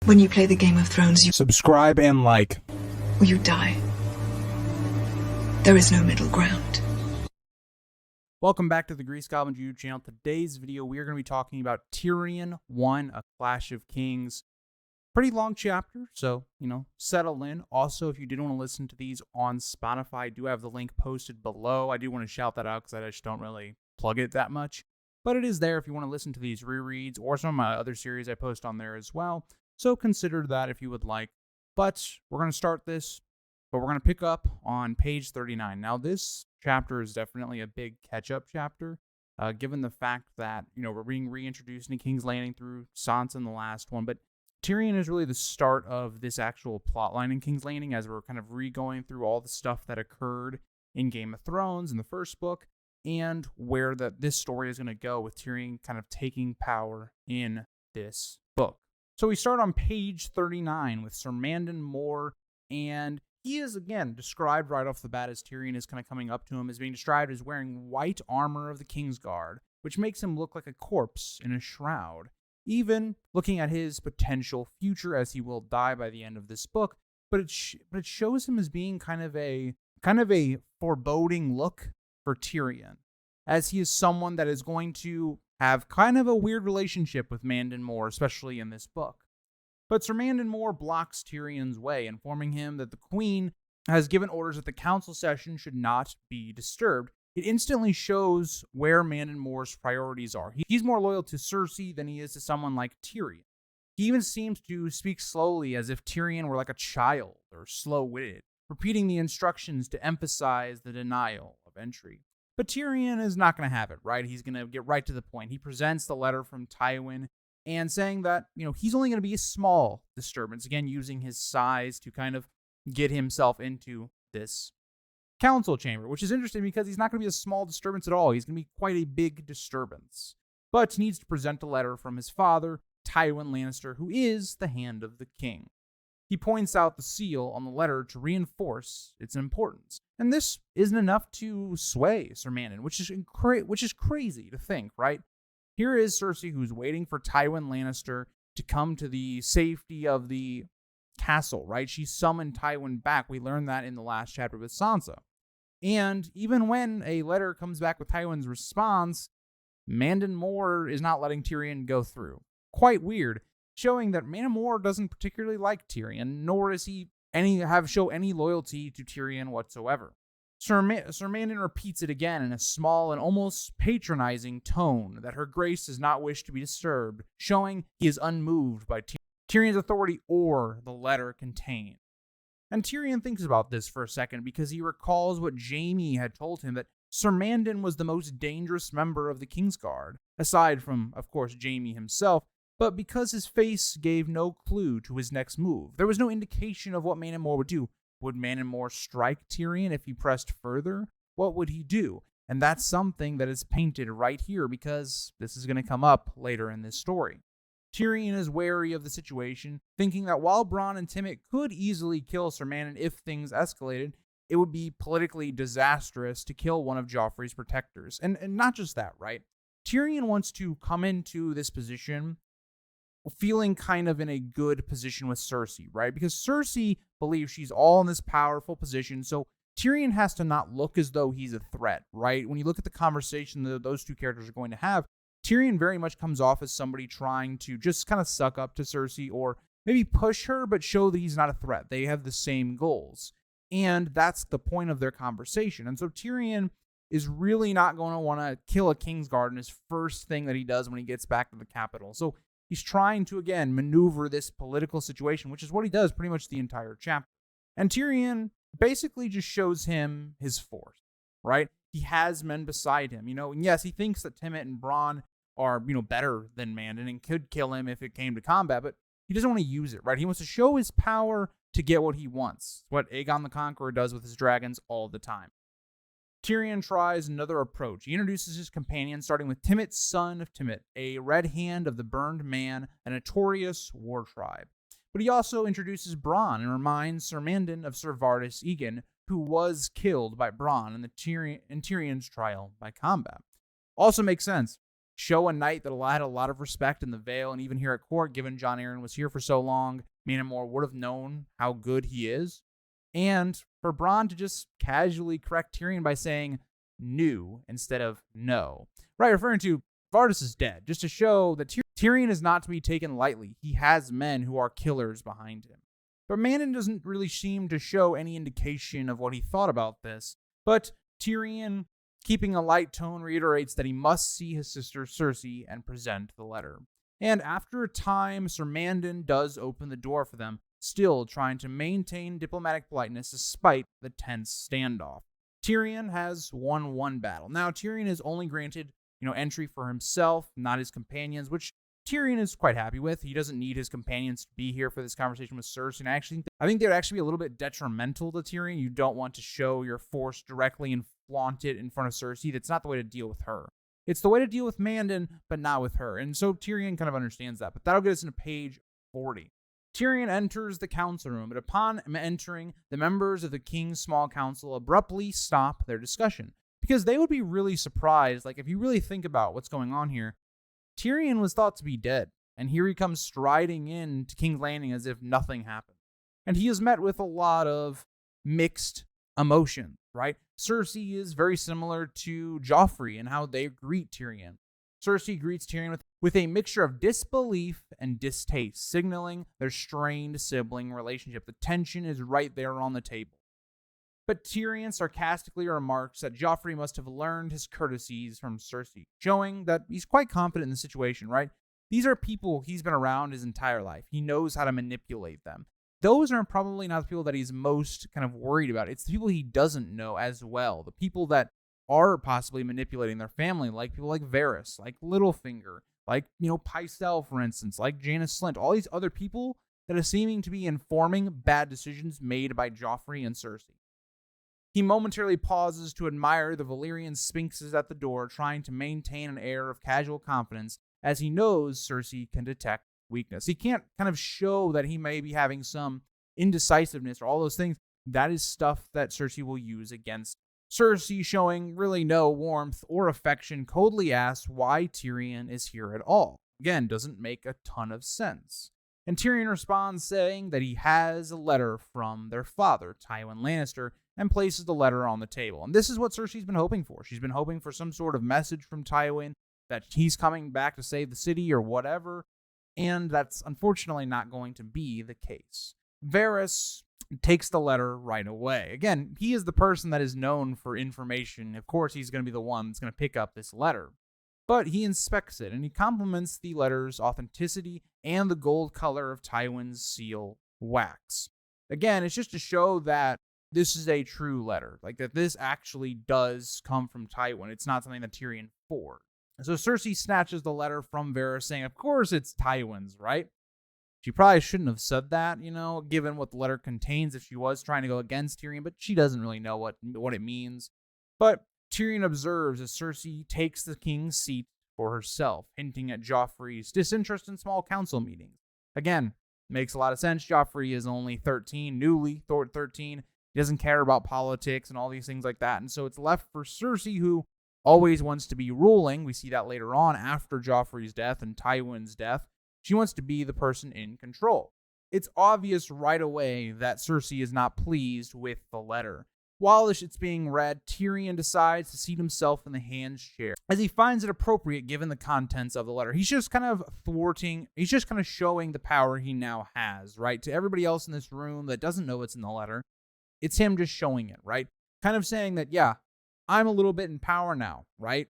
When you play the Game of Thrones, you Subscribe and like. or you die. There is no middle ground. Welcome back to the Grease Goblin YouTube channel. Today's video, we are going to be talking about Tyrion 1, A Clash of Kings. Pretty long chapter, so, settle in. Also, if you did want to listen to these on Spotify, I do have the link posted below. I do want to shout that out because I just don't really plug it that much. But it is there if you want to listen to these rereads or some of my other series I post on there as well. So consider that if you would like. But we're going to start this, but we're going to pick up on page 39. Now, this chapter is definitely a big catch-up chapter, given the fact that, we're being reintroduced into King's Landing through Sansa in the last one. But Tyrion is really the start of this actual plotline in King's Landing as we're kind of re-going through all the stuff that occurred in Game of Thrones in the first book and where this story is going to go with Tyrion kind of taking power in this book. So we start on page 39 with Sir Mandon Moore, and he is, again, described right off the bat as Tyrion is kind of coming up to him as being described as wearing white armor of the Kingsguard, which makes him look like a corpse in a shroud. Even looking at his potential future, as he will die by the end of this book, but it shows him as being kind of a foreboding look for Tyrion, as he is someone that is going to have kind of a weird relationship with Mandon Moore, especially in this book. But Sir Mandon Moore blocks Tyrion's way, informing him that the Queen has given orders that the council session should not be disturbed. It instantly shows where Mandon Moore's priorities are. He's more loyal to Cersei than he is to someone like Tyrion. He even seems to speak slowly as if Tyrion were like a child or slow-witted, repeating the instructions to emphasize the denial of entry. But Tyrion is not going to have it, right? He's going to get right to the point. He presents the letter from Tywin and saying that, he's only going to be a small disturbance, again, using his size to kind of get himself into this council chamber, which is interesting because he's not going to be a small disturbance at all. He's going to be quite a big disturbance. But he needs to present a letter from his father, Tywin Lannister, who is the Hand of the King. He points out the seal on the letter to reinforce its importance. And this isn't enough to sway Sir Mandon, which is crazy to think, right? Here is Cersei, who's waiting for Tywin Lannister to come to the safety of the castle, right? She summoned Tywin back. We learned that in the last chapter with Sansa. And even when a letter comes back with Tywin's response, Mandon Moore is not letting Tyrion go through. Quite weird, showing that Mandon Moore doesn't particularly like Tyrion, nor does he show any loyalty to Tyrion whatsoever. Sir Mandon repeats it again in a small and almost patronizing tone that Her Grace does not wish to be disturbed, showing he is unmoved by Tyrion's authority or the letter contained. And Tyrion thinks about this for a second because he recalls what Jaime had told him, that Sir Mandon was the most dangerous member of the Kingsguard, aside from, of course, Jaime himself, but because his face gave no clue to his next move. There was no indication of what Mandon Moore would do. Would Mandon Moore strike Tyrion if he pressed further? What would he do? And that's something that is painted right here because this is going to come up later in this story. Tyrion is wary of the situation, thinking that while Bronn and Timett could easily kill Sir Mandon if things escalated, it would be politically disastrous to kill one of Joffrey's protectors. And not just that, right? Tyrion wants to come into this position feeling kind of in a good position with Cersei, right? Because Cersei believes she's all in this powerful position, so Tyrion has to not look as though he's a threat, right? When you look at the conversation that those two characters are going to have, Tyrion very much comes off as somebody trying to just kind of suck up to Cersei or maybe push her, but show that he's not a threat. They have the same goals. And that's the point of their conversation. And so Tyrion is really not going to want to kill a Kingsguard in his first thing that he does when he gets back to the capital. So he's trying to, again, maneuver this political situation, which is what he does pretty much the entire chapter. And Tyrion basically just shows him his force, right? He has men beside him, and yes, he thinks that Timett and Bronn are, better than Mandon and could kill him if it came to combat, but he doesn't want to use it, right? He wants to show his power to get what he wants. It's what Aegon the Conqueror does with his dragons all the time. Tyrion tries another approach. He introduces his companion, starting with Timett, son of Timett, a red hand of the Burned Man, a notorious war tribe. But he also introduces Bronn and reminds Sir Mandon of Sir Vardis Egan, who was killed by Bronn in Tyrion's trial by combat. Also makes sense. show a knight that had a lot of respect in the Vale and even here at court, given Jon Arryn was here for so long, Manamor would have known how good he is. And for Bronn to just casually correct Tyrion by saying "new" instead of "no," right, referring to Vardis is dead, just to show that Tyrion is not to be taken lightly. He has men who are killers behind him. But Manon doesn't really seem to show any indication of what he thought about this. But Tyrion, keeping a light tone, reiterates that he must see his sister Cersei and present the letter. And after a time, Sir Mandon does open the door for them, still trying to maintain diplomatic politeness despite the tense standoff. Tyrion has won one battle. Now, Tyrion is only granted, entry for himself, not his companions, which Tyrion is quite happy with. He doesn't need his companions to be here for this conversation with Cersei. And I think they would actually be a little bit detrimental to Tyrion. You don't want to show your force directly and flaunt it in front of Cersei. That's not the way to deal with her. It's the way to deal with Mandon, but not with her. And so Tyrion kind of understands that. But that'll get us into page 40. Tyrion enters the council room, but upon entering, the members of the King's Small Council abruptly stop their discussion. Because they would be really surprised. Like, if you really think about what's going on here, Tyrion was thought to be dead, and here he comes striding in to King's Landing as if nothing happened. And he is met with a lot of mixed emotions, right? Cersei is very similar to Joffrey and how they greet Tyrion. Cersei greets Tyrion with a mixture of disbelief and distaste, signaling their strained sibling relationship. The tension is right there on the table. But Tyrion sarcastically remarks that Joffrey must have learned his courtesies from Cersei, showing that he's quite confident in the situation, right? These are people he's been around his entire life. He knows how to manipulate them. Those are probably not the people that he's most kind of worried about. It's the people he doesn't know as well. The people that are possibly manipulating their family, like people like Varys, like Littlefinger, like, Pycelle, for instance, like Jaina Slynt, all these other people that are seeming to be informing bad decisions made by Joffrey and Cersei. He momentarily pauses to admire the Valyrian sphinxes at the door, trying to maintain an air of casual confidence, as he knows Cersei can detect weakness. He can't kind of show that he may be having some indecisiveness or all those things. That is stuff that Cersei will use against Cersei, showing really no warmth or affection, coldly asks why Tyrion is here at all. Again, doesn't make a ton of sense. And Tyrion responds saying that he has a letter from their father, Tywin Lannister, and places the letter on the table. And this is what Cersei's been hoping for. She's been hoping for some sort of message from Tywin that he's coming back to save the city or whatever. And that's unfortunately not going to be the case. Varys takes the letter right away. Again, he is the person that is known for information. Of course, he's going to be the one that's going to pick up this letter. But he inspects it, and he compliments the letter's authenticity and the gold color of Tywin's seal wax. Again, it's just to show that this is a true letter, like that this actually does come from Tywin. It's not something that Tyrion forged. So Cersei snatches the letter from Varys, saying, of course it's Tywin's, right? She probably shouldn't have said that, given what the letter contains if she was trying to go against Tyrion, but she doesn't really know what it means. But Tyrion observes as Cersei takes the king's seat for herself, hinting at Joffrey's disinterest in small council meetings. Again, makes a lot of sense. Joffrey is only 13, newly 13. He doesn't care about politics and all these things like that. And so it's left for Cersei, who always wants to be ruling. We see that later on after Joffrey's death and Tywin's death. She wants to be the person in control. It's obvious right away that Cersei is not pleased with the letter. While it's being read, Tyrion decides to seat himself in the Hand's chair, as he finds it appropriate given the contents of the letter. He's just kind of showing the power he now has, right? To everybody else in this room that doesn't know what's in the letter, it's him just showing it, right? Kind of saying that, yeah, I'm a little bit in power now, right?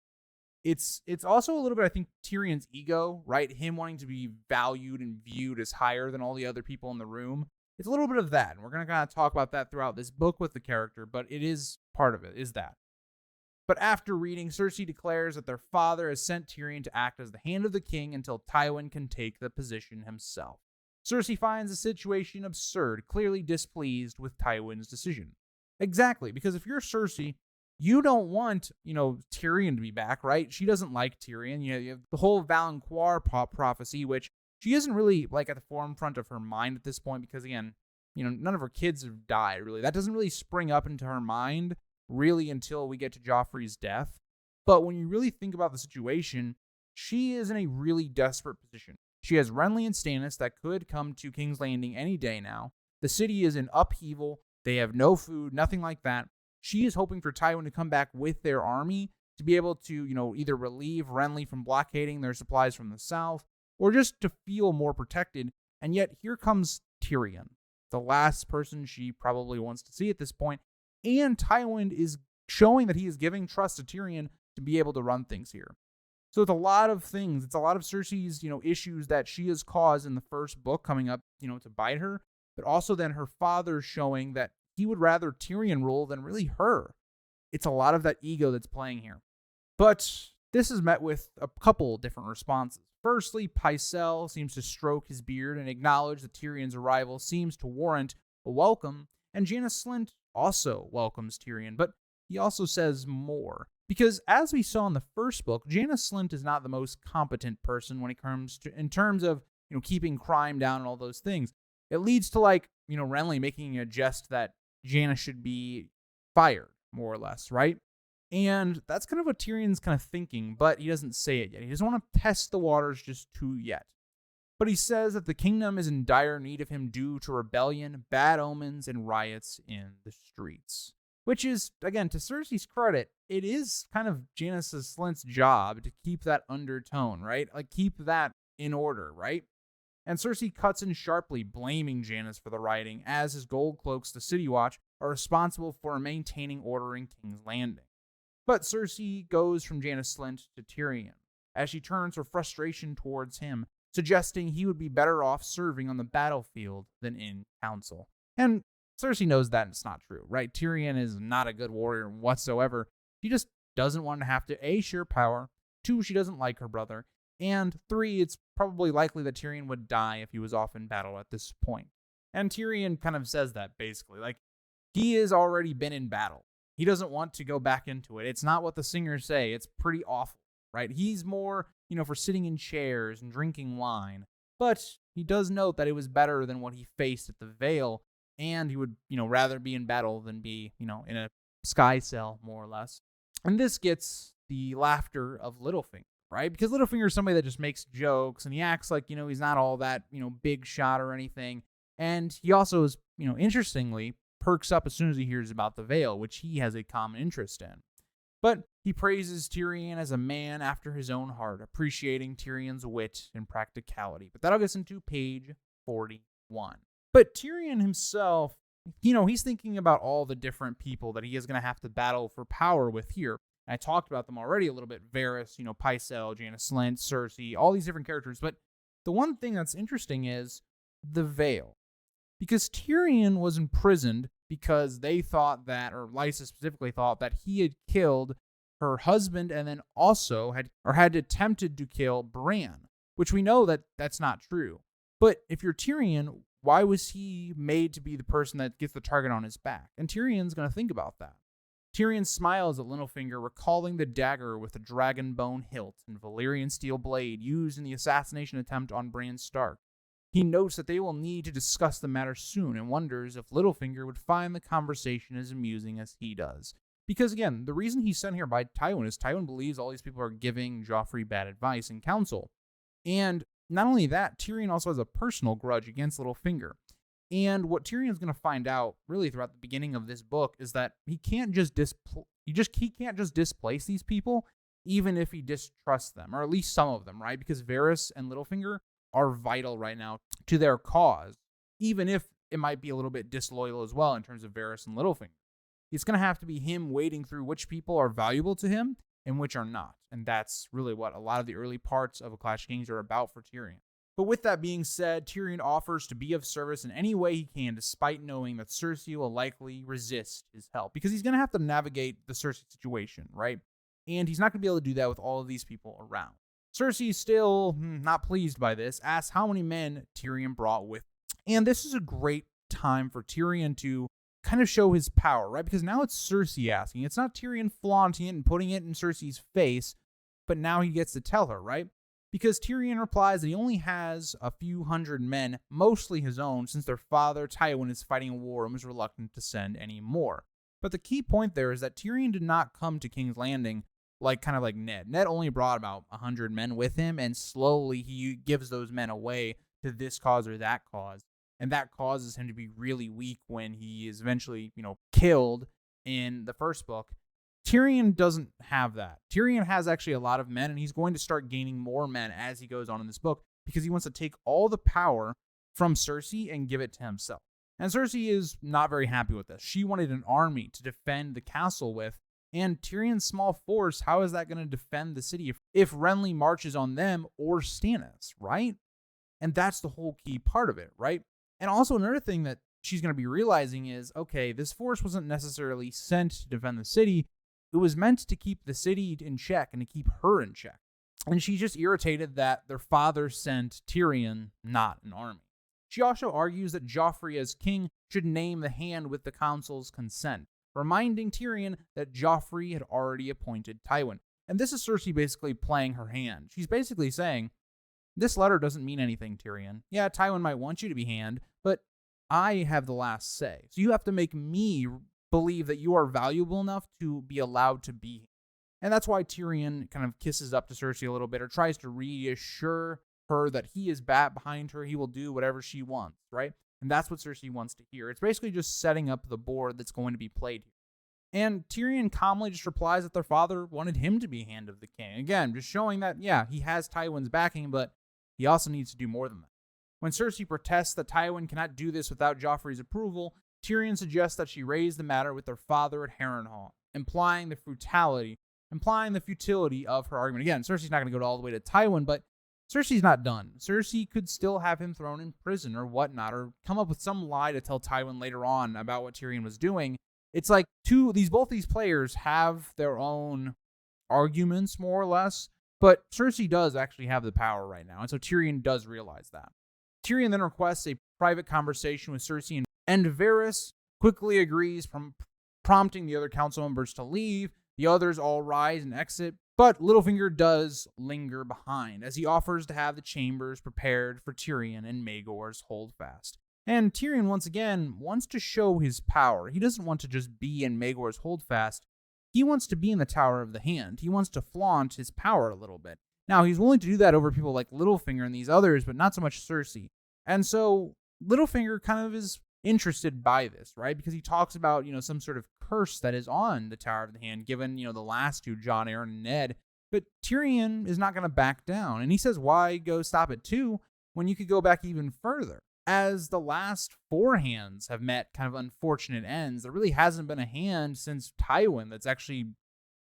It's also a little bit, I think, Tyrion's ego, right? Him wanting to be valued and viewed as higher than all the other people in the room. It's a little bit of that, and we're going to kind of talk about that throughout this book with the character, but it is part of it, is that. But after reading, Cersei declares that their father has sent Tyrion to act as the hand of the king until Tywin can take the position himself. Cersei finds the situation absurd, clearly displeased with Tywin's decision. Exactly, because if you're Cersei, you don't want, Tyrion to be back, right? She doesn't like Tyrion. You have the whole Valancourt prophecy, which she isn't really like at the forefront of her mind at this point because, again, none of her kids have died, really. That doesn't really spring up into her mind, really, until we get to Joffrey's death. But when you really think about the situation, she is in a really desperate position. She has Renly and Stannis that could come to King's Landing any day now. The city is in upheaval. They have no food, nothing like that. She is hoping for Tywin to come back with their army to be able to, either relieve Renly from blockading their supplies from the south or just to feel more protected. And yet here comes Tyrion, the last person she probably wants to see at this point. And Tywin is showing that he is giving trust to Tyrion to be able to run things here. So it's a lot of things. It's a lot of Cersei's, issues that she has caused in the first book coming up, to bite her. But also then her father showing that he would rather Tyrion rule than really her. It's a lot of that ego that's playing here. But this is met with a couple different responses. Firstly, Pycelle seems to stroke his beard and acknowledge that Tyrion's arrival seems to warrant a welcome, and Janos Slynt also welcomes Tyrion, but he also says more. Because as we saw in the first book, Janos Slynt is not the most competent person when it comes to, in terms of, keeping crime down and all those things. It leads to Renly making a jest that Janos should be fired, more or less, right? And that's kind of what Tyrion's kind of thinking, but he doesn't say it yet. He doesn't want to test the waters just too yet. But he says that the kingdom is in dire need of him due to rebellion, bad omens, and riots in the streets. Which is, again, to Cersei's credit, it is kind of Janos Slynt's job to keep that undertone, right? Keep that in order, right? And Cersei cuts in sharply, blaming Janos for the rioting, as his gold cloaks, the City Watch, are responsible for maintaining order in King's Landing. But Cersei goes from Janos Slynt to Tyrion, as she turns her frustration towards him, suggesting he would be better off serving on the battlefield than in council. And Cersei knows that it's not true, right? Tyrion is not a good warrior whatsoever. She just doesn't want to have to, A, share power, 2, she doesn't like her brother, and 3, it's probably likely that Tyrion would die if he was off in battle at this point. And Tyrion kind of says that, basically. He has already been in battle. He doesn't want to go back into it. It's not what the singers say. It's pretty awful, right? He's more, for sitting in chairs and drinking wine. But he does note that it was better than what he faced at the Vale, and he would, rather be in battle than be, in a sky cell, more or less. And this gets the laughter of Littlefinger, right? Because Littlefinger is somebody that just makes jokes, and he acts like, he's not all that, big shot or anything. And he also is, interestingly, perks up as soon as he hears about the Vale, which he has a common interest in. But he praises Tyrion as a man after his own heart, appreciating Tyrion's wit and practicality. But that'll get us into page 41. But Tyrion himself, he's thinking about all the different people that he is going to have to battle for power with here. And I talked about them already a little bit. Varys, Pycelle, Janos Slynt, Cersei, all these different characters. But the one thing that's interesting is the Vale. Because Tyrion was imprisoned because they thought that, or Lysa specifically thought, that he had killed her husband and then also had attempted to kill Bran, which we know that that's not true. But if you're Tyrion, why was he made to be the person that gets the target on his back? And Tyrion's going to think about that. Tyrion smiles at Littlefinger, recalling the dagger with the dragon bone hilt and Valyrian steel blade used in the assassination attempt on Bran Stark. He notes that they will need to discuss the matter soon and wonders if Littlefinger would find the conversation as amusing as he does. Because again, the reason he's sent here by Tywin is Tywin believes all these people are giving Joffrey bad advice in council. And not only that, Tyrion also has a personal grudge against Littlefinger. And what Tyrion's going to find out really throughout the beginning of this book is that he can't just displace these people, even if he distrusts them, or at least some of them, right? Because Varys and Littlefinger are vital right now to their cause, even if it might be a little bit disloyal as well in terms of Varys and Littlefinger. It's going to have to be him wading through which people are valuable to him and which are not. And that's really what a lot of the early parts of A Clash of Kings are about for Tyrion. But with that being said, Tyrion offers to be of service in any way he can, despite knowing that Cersei will likely resist his help, because he's going to have to navigate the Cersei situation, right? And he's not going to be able to do that with all of these people around. Cersei is still not pleased by this, asks how many men Tyrion brought with him. And this is a great time for Tyrion to kind of show his power, right? Because now it's Cersei asking. It's not Tyrion flaunting it and putting it in Cersei's face, but now he gets to tell her, right? Because Tyrion replies that he only has a few hundred men, mostly his own, since their father, Tywin, is fighting a war and was reluctant to send any more. But the key point there is that Tyrion did not come to King's Landing kind of like Ned. Ned only brought about 100 men with him, and slowly he gives those men away to this cause or that cause. And that causes him to be really weak when he is eventually, killed in the first book. Tyrion doesn't have that. Tyrion has actually a lot of men, and he's going to start gaining more men as he goes on in this book because he wants to take all the power from Cersei and give it to himself. And Cersei is not very happy with this. She wanted an army to defend the castle with, and Tyrion's small force, how is that going to defend the city if Renly marches on them or Stannis, right? And that's the whole key part of it, right? And also another thing that she's going to be realizing is, okay, this force wasn't necessarily sent to defend the city. It was meant to keep the city in check and to keep her in check. And she's just irritated that their father sent Tyrion, not an army. She also argues that Joffrey as king should name the hand with the council's consent, reminding Tyrion that Joffrey had already appointed Tywin. And this is Cersei basically playing her hand. She's basically saying, this letter doesn't mean anything, Tyrion. Yeah, Tywin might want you to be hand, but I have the last say. So you have to make me believe that you are valuable enough to be allowed to be. And that's why Tyrion kind of kisses up to Cersei a little bit or tries to reassure her that he is behind her. He will do whatever she wants, right? And that's what Cersei wants to hear. It's basically just setting up the board that's going to be played here. And Tyrion calmly just replies that their father wanted him to be Hand of the King. Again, just showing that, yeah, he has Tywin's backing, but he also needs to do more than that. When Cersei protests that Tywin cannot do this without Joffrey's approval, Tyrion suggests that she raise the matter with their father at Harrenhal, implying the futility of her argument. Again, Cersei's not going to go all the way to Tywin, but Cersei's not done. Cersei could still have him thrown in prison or whatnot, or come up with some lie to tell Tywin later on about what Tyrion was doing. It's like both these players have their own arguments, more or less, but Cersei does actually have the power right now, and so Tyrion does realize that. Tyrion then requests a private conversation with Cersei, and Varys quickly agrees, prompting the other council members to leave. The others all rise and exit, but Littlefinger does linger behind as he offers to have the chambers prepared for Tyrion and Maegor's holdfast. And Tyrion, once again, wants to show his power. He doesn't want to just be in Maegor's holdfast. He wants to be in the Tower of the Hand. He wants to flaunt his power a little bit. Now, he's willing to do that over people like Littlefinger and these others, but not so much Cersei. And so Littlefinger kind of is interested by this, right? Because he talks about, some sort of curse that is on the Tower of the Hand, given, the last two, Jon, Arryn, and Ned. But Tyrion is not going to back down. And he says, why go stop at 2 when you could go back even further? As the last 4 hands have met kind of unfortunate ends, there really hasn't been a hand since Tywin that's actually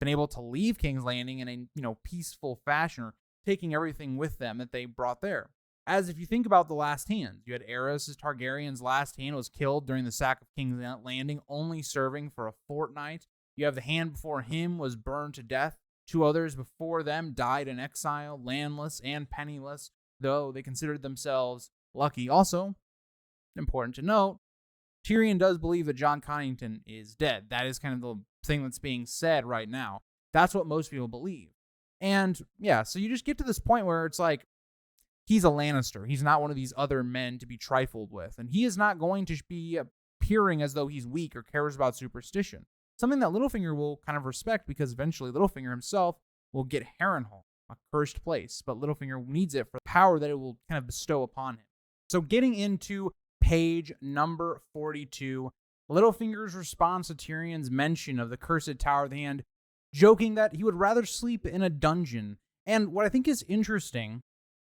been able to leave King's Landing in a, peaceful fashion, or taking everything with them that they brought there. As if you think about the last hands, you had Aerys Targaryen's last hand was killed during the sack of King's Landing, only serving for a fortnight. You have the hand before him was burned to death. 2 others before them died in exile, landless and penniless, though they considered themselves lucky. Also, important to note, Tyrion does believe that Jon Connington is dead. That is kind of the thing that's being said right now. That's what most people believe. And yeah, so you just get to this point where it's like, he's a Lannister. He's not one of these other men to be trifled with. And he is not going to be appearing as though he's weak or cares about superstition. Something that Littlefinger will kind of respect, because eventually Littlefinger himself will get Harrenhal, a cursed place. But Littlefinger needs it for the power that it will kind of bestow upon him. So getting into page number 42, Littlefinger's response to Tyrion's mention of the cursed Tower of the Hand, joking that he would rather sleep in a dungeon. And what I think is interesting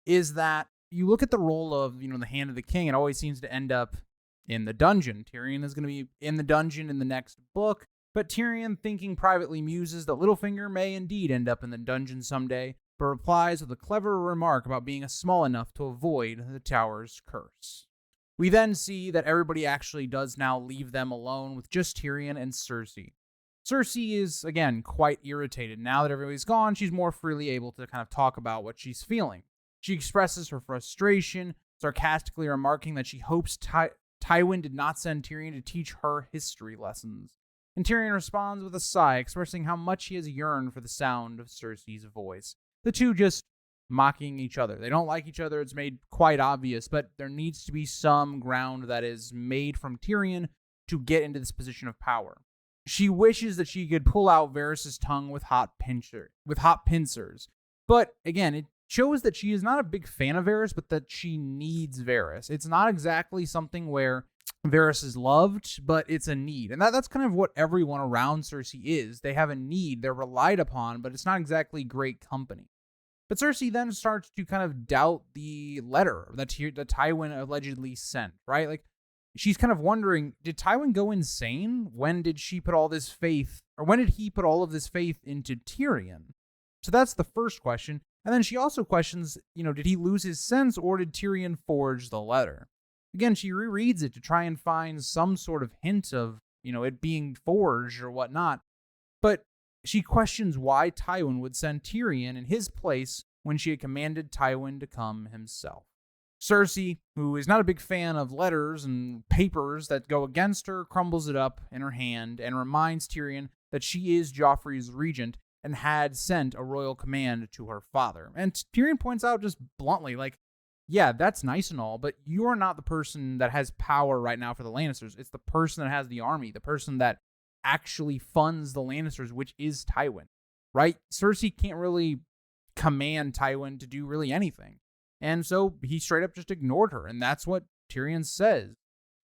is that you look at the role of, the Hand of the King, it always seems to end up in the dungeon. Tyrion is going to be in the dungeon in the next book, but Tyrion, thinking privately, muses that Littlefinger may indeed end up in the dungeon someday, but replies with a clever remark about being small enough to avoid the tower's curse. We then see that everybody actually does now leave them alone with just Tyrion and Cersei. Cersei is, again, quite irritated. Now that everybody's gone, she's more freely able to kind of talk about what she's feeling. She expresses her frustration, sarcastically remarking that she hopes Tywin did not send Tyrion to teach her history lessons. And Tyrion responds with a sigh, expressing how much he has yearned for the sound of Cersei's voice. The two just mocking each other. They don't like each other, it's made quite obvious, but there needs to be some ground that is made from Tyrion to get into this position of power. she wishes that she could pull out Varys' tongue with hot pincers. But again, it shows that she is not a big fan of Varys, but that she needs Varys. It's not exactly something where Varys is loved, but it's a need. And that's kind of what everyone around Cersei is. They have a need, they're relied upon, but it's not exactly great company. But Cersei then starts to kind of doubt the letter that Tywin allegedly sent, right? Like, she's kind of wondering, did Tywin go insane? When did he put all of this faith into Tyrion? So that's the first question. And then she also questions, did he lose his sense, or did Tyrion forge the letter? Again, she rereads it to try and find some sort of hint of, it being forged or whatnot. But she questions why Tywin would send Tyrion in his place when she had commanded Tywin to come himself. Cersei, who is not a big fan of letters and papers that go against her, crumbles it up in her hand and reminds Tyrion that she is Joffrey's regent and had sent a royal command to her father. And Tyrion points out just bluntly, like, yeah, that's nice and all, but you're not the person that has power right now for the Lannisters. It's the person that has the army, the person that actually funds the Lannisters, which is Tywin, right? Cersei can't really command Tywin to do really anything. And so he straight up just ignored her, and that's what Tyrion says.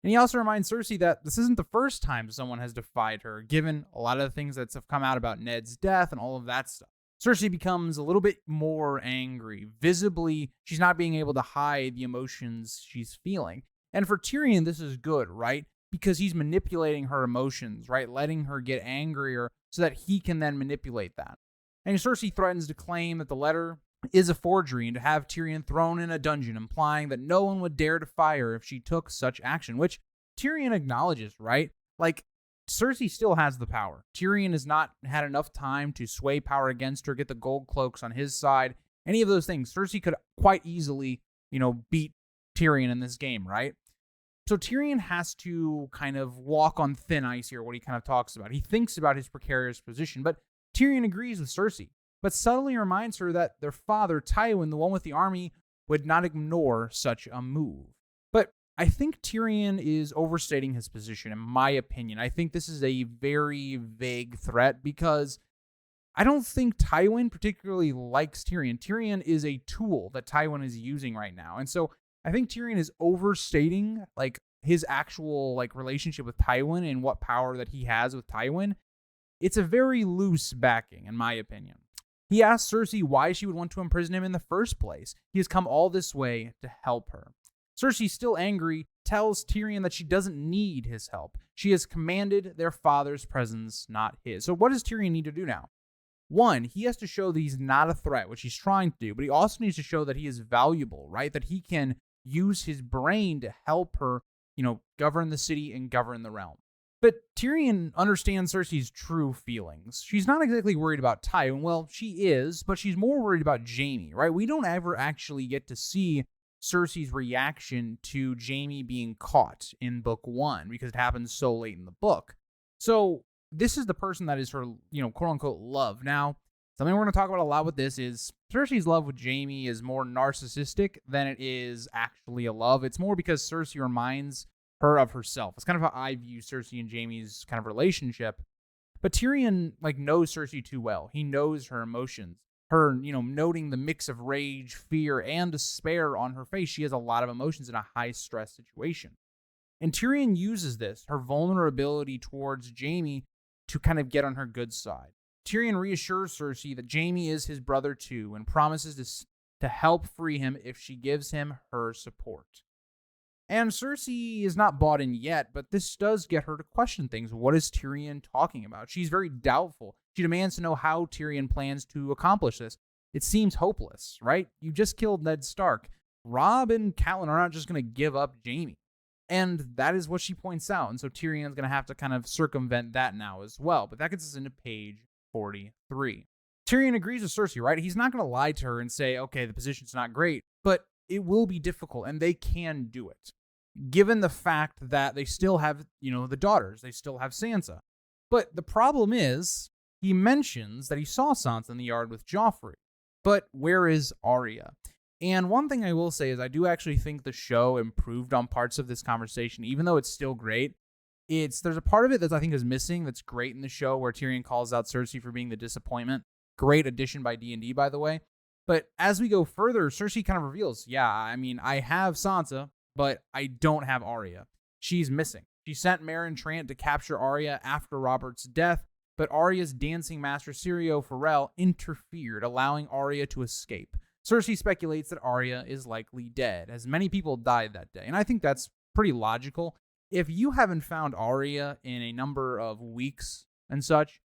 And he also reminds Cersei that this isn't the first time someone has defied her, given a lot of the things that have come out about Ned's death and all of that stuff. Cersei becomes a little bit more angry. Visibly, she's not being able to hide the emotions she's feeling. And for Tyrion, this is good, right? Because he's manipulating her emotions, right? Letting her get angrier so that he can then manipulate that. And Cersei threatens to claim that the letter is a forgery and to have Tyrion thrown in a dungeon, implying that no one would dare defy her if she took such action, which Tyrion acknowledges, right? Like, Cersei still has the power. Tyrion has not had enough time to sway power against her, get the gold cloaks on his side, any of those things. Cersei could quite easily, beat Tyrion in this game, right? So Tyrion has to kind of walk on thin ice here, what he kind of talks about. He thinks about his precarious position, but Tyrion agrees with Cersei, but subtly reminds her that their father, Tywin, the one with the army, would not ignore such a move. But I think Tyrion is overstating his position, in my opinion. I think this is a very vague threat because I don't think Tywin particularly likes Tyrion. Tyrion is a tool that Tywin is using right now. And so I think Tyrion is overstating like his actual like relationship with Tywin and what power that he has with Tywin. It's a very loose backing, in my opinion. He asks Cersei why she would want to imprison him in the first place. He has come all this way to help her. Cersei, still angry, tells Tyrion that she doesn't need his help. She has commanded their father's presence, not his. So what does Tyrion need to do now? One, he has to show that he's not a threat, which he's trying to do, but he also needs to show that he is valuable, right? That he can use his brain to help her, govern the city and govern the realm. But Tyrion understands Cersei's true feelings. She's not exactly worried about Tywin. Well, she is, but she's more worried about Jaime, right? We don't ever actually get to see Cersei's reaction to Jaime being caught in book 1 because it happens so late in the book. So this is the person that is her, quote unquote love. Now, something we're going to talk about a lot with this is Cersei's love with Jaime is more narcissistic than it is actually a love. It's more because Cersei reminds her of herself. It's kind of how I view Cersei and Jaime's kind of relationship. But Tyrion knows Cersei too well. He knows her emotions. Her, noting the mix of rage, fear, and despair on her face. She has a lot of emotions in a high-stress situation. And Tyrion uses this, her vulnerability towards Jaime, to kind of get on her good side. Tyrion reassures Cersei that Jaime is his brother too, and promises to help free him if she gives him her support. And Cersei is not bought in yet, but this does get her to question things. What is Tyrion talking about? She's very doubtful. She demands to know how Tyrion plans to accomplish this. It seems hopeless, right? You just killed Ned Stark. Robb and Catelyn are not just going to give up Jaime. And that is what she points out. And so Tyrion's going to have to kind of circumvent that now as well. But that gets us into page 43. Tyrion agrees with Cersei, right? He's not going to lie to her and say, okay, the position's not great, but it will be difficult, and they can do it, given the fact that they still have, the daughters. They still have Sansa. But the problem is, he mentions that he saw Sansa in the yard with Joffrey. But where is Arya? And one thing I will say is I do actually think the show improved on parts of this conversation, even though it's still great. there's a part of it that I think is missing that's great in the show, where Tyrion calls out Cersei for being the disappointment. Great addition by D&D, by the way. But as we go further, Cersei kind of reveals, yeah, I mean, I have Sansa, but I don't have Arya. She's missing. She sent Meryn Trant to capture Arya after Robert's death, but Arya's dancing master Syrio Forel interfered, allowing Arya to escape. Cersei speculates that Arya is likely dead, as many people died that day. And I think that's pretty logical. If you haven't found Arya in a number of weeks and such,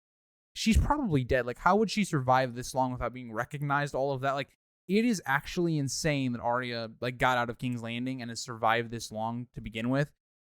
she's probably dead. Like, how would she survive this long without being recognized? All of that. Like, it is actually insane that Arya got out of King's Landing and has survived this long to begin with.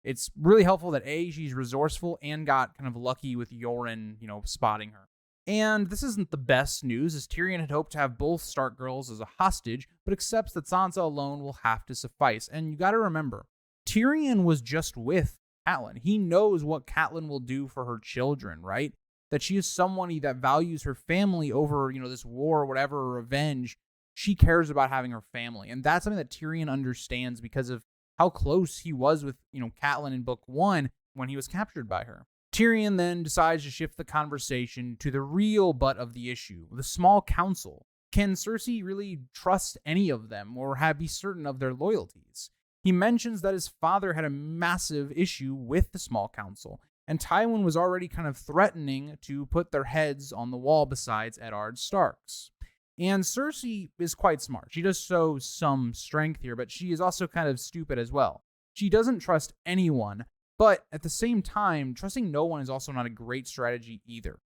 It's really helpful that A, she's resourceful and got kind of lucky with Yoren, spotting her. And this isn't the best news, as Tyrion had hoped to have both Stark girls as a hostage, but accepts that Sansa alone will have to suffice. And you gotta remember, Tyrion was just with Catelyn. He knows what Catelyn will do for her children, right? That she is someone that values her family over, this war or whatever, or revenge. She cares about having her family. And that's something that Tyrion understands because of how close he was with, Catelyn in Book 1 when he was captured by her. Tyrion then decides to shift the conversation to the real butt of the issue, the small council. Can Cersei really trust any of them or be certain of their loyalties? He mentions that his father had a massive issue with the small council, and Tywin was already kind of threatening to put their heads on the wall besides Eddard Stark's. And Cersei is quite smart. She does show some strength here, but she is also kind of stupid as well. She doesn't trust anyone, but at the same time, trusting no one is also not a great strategy either.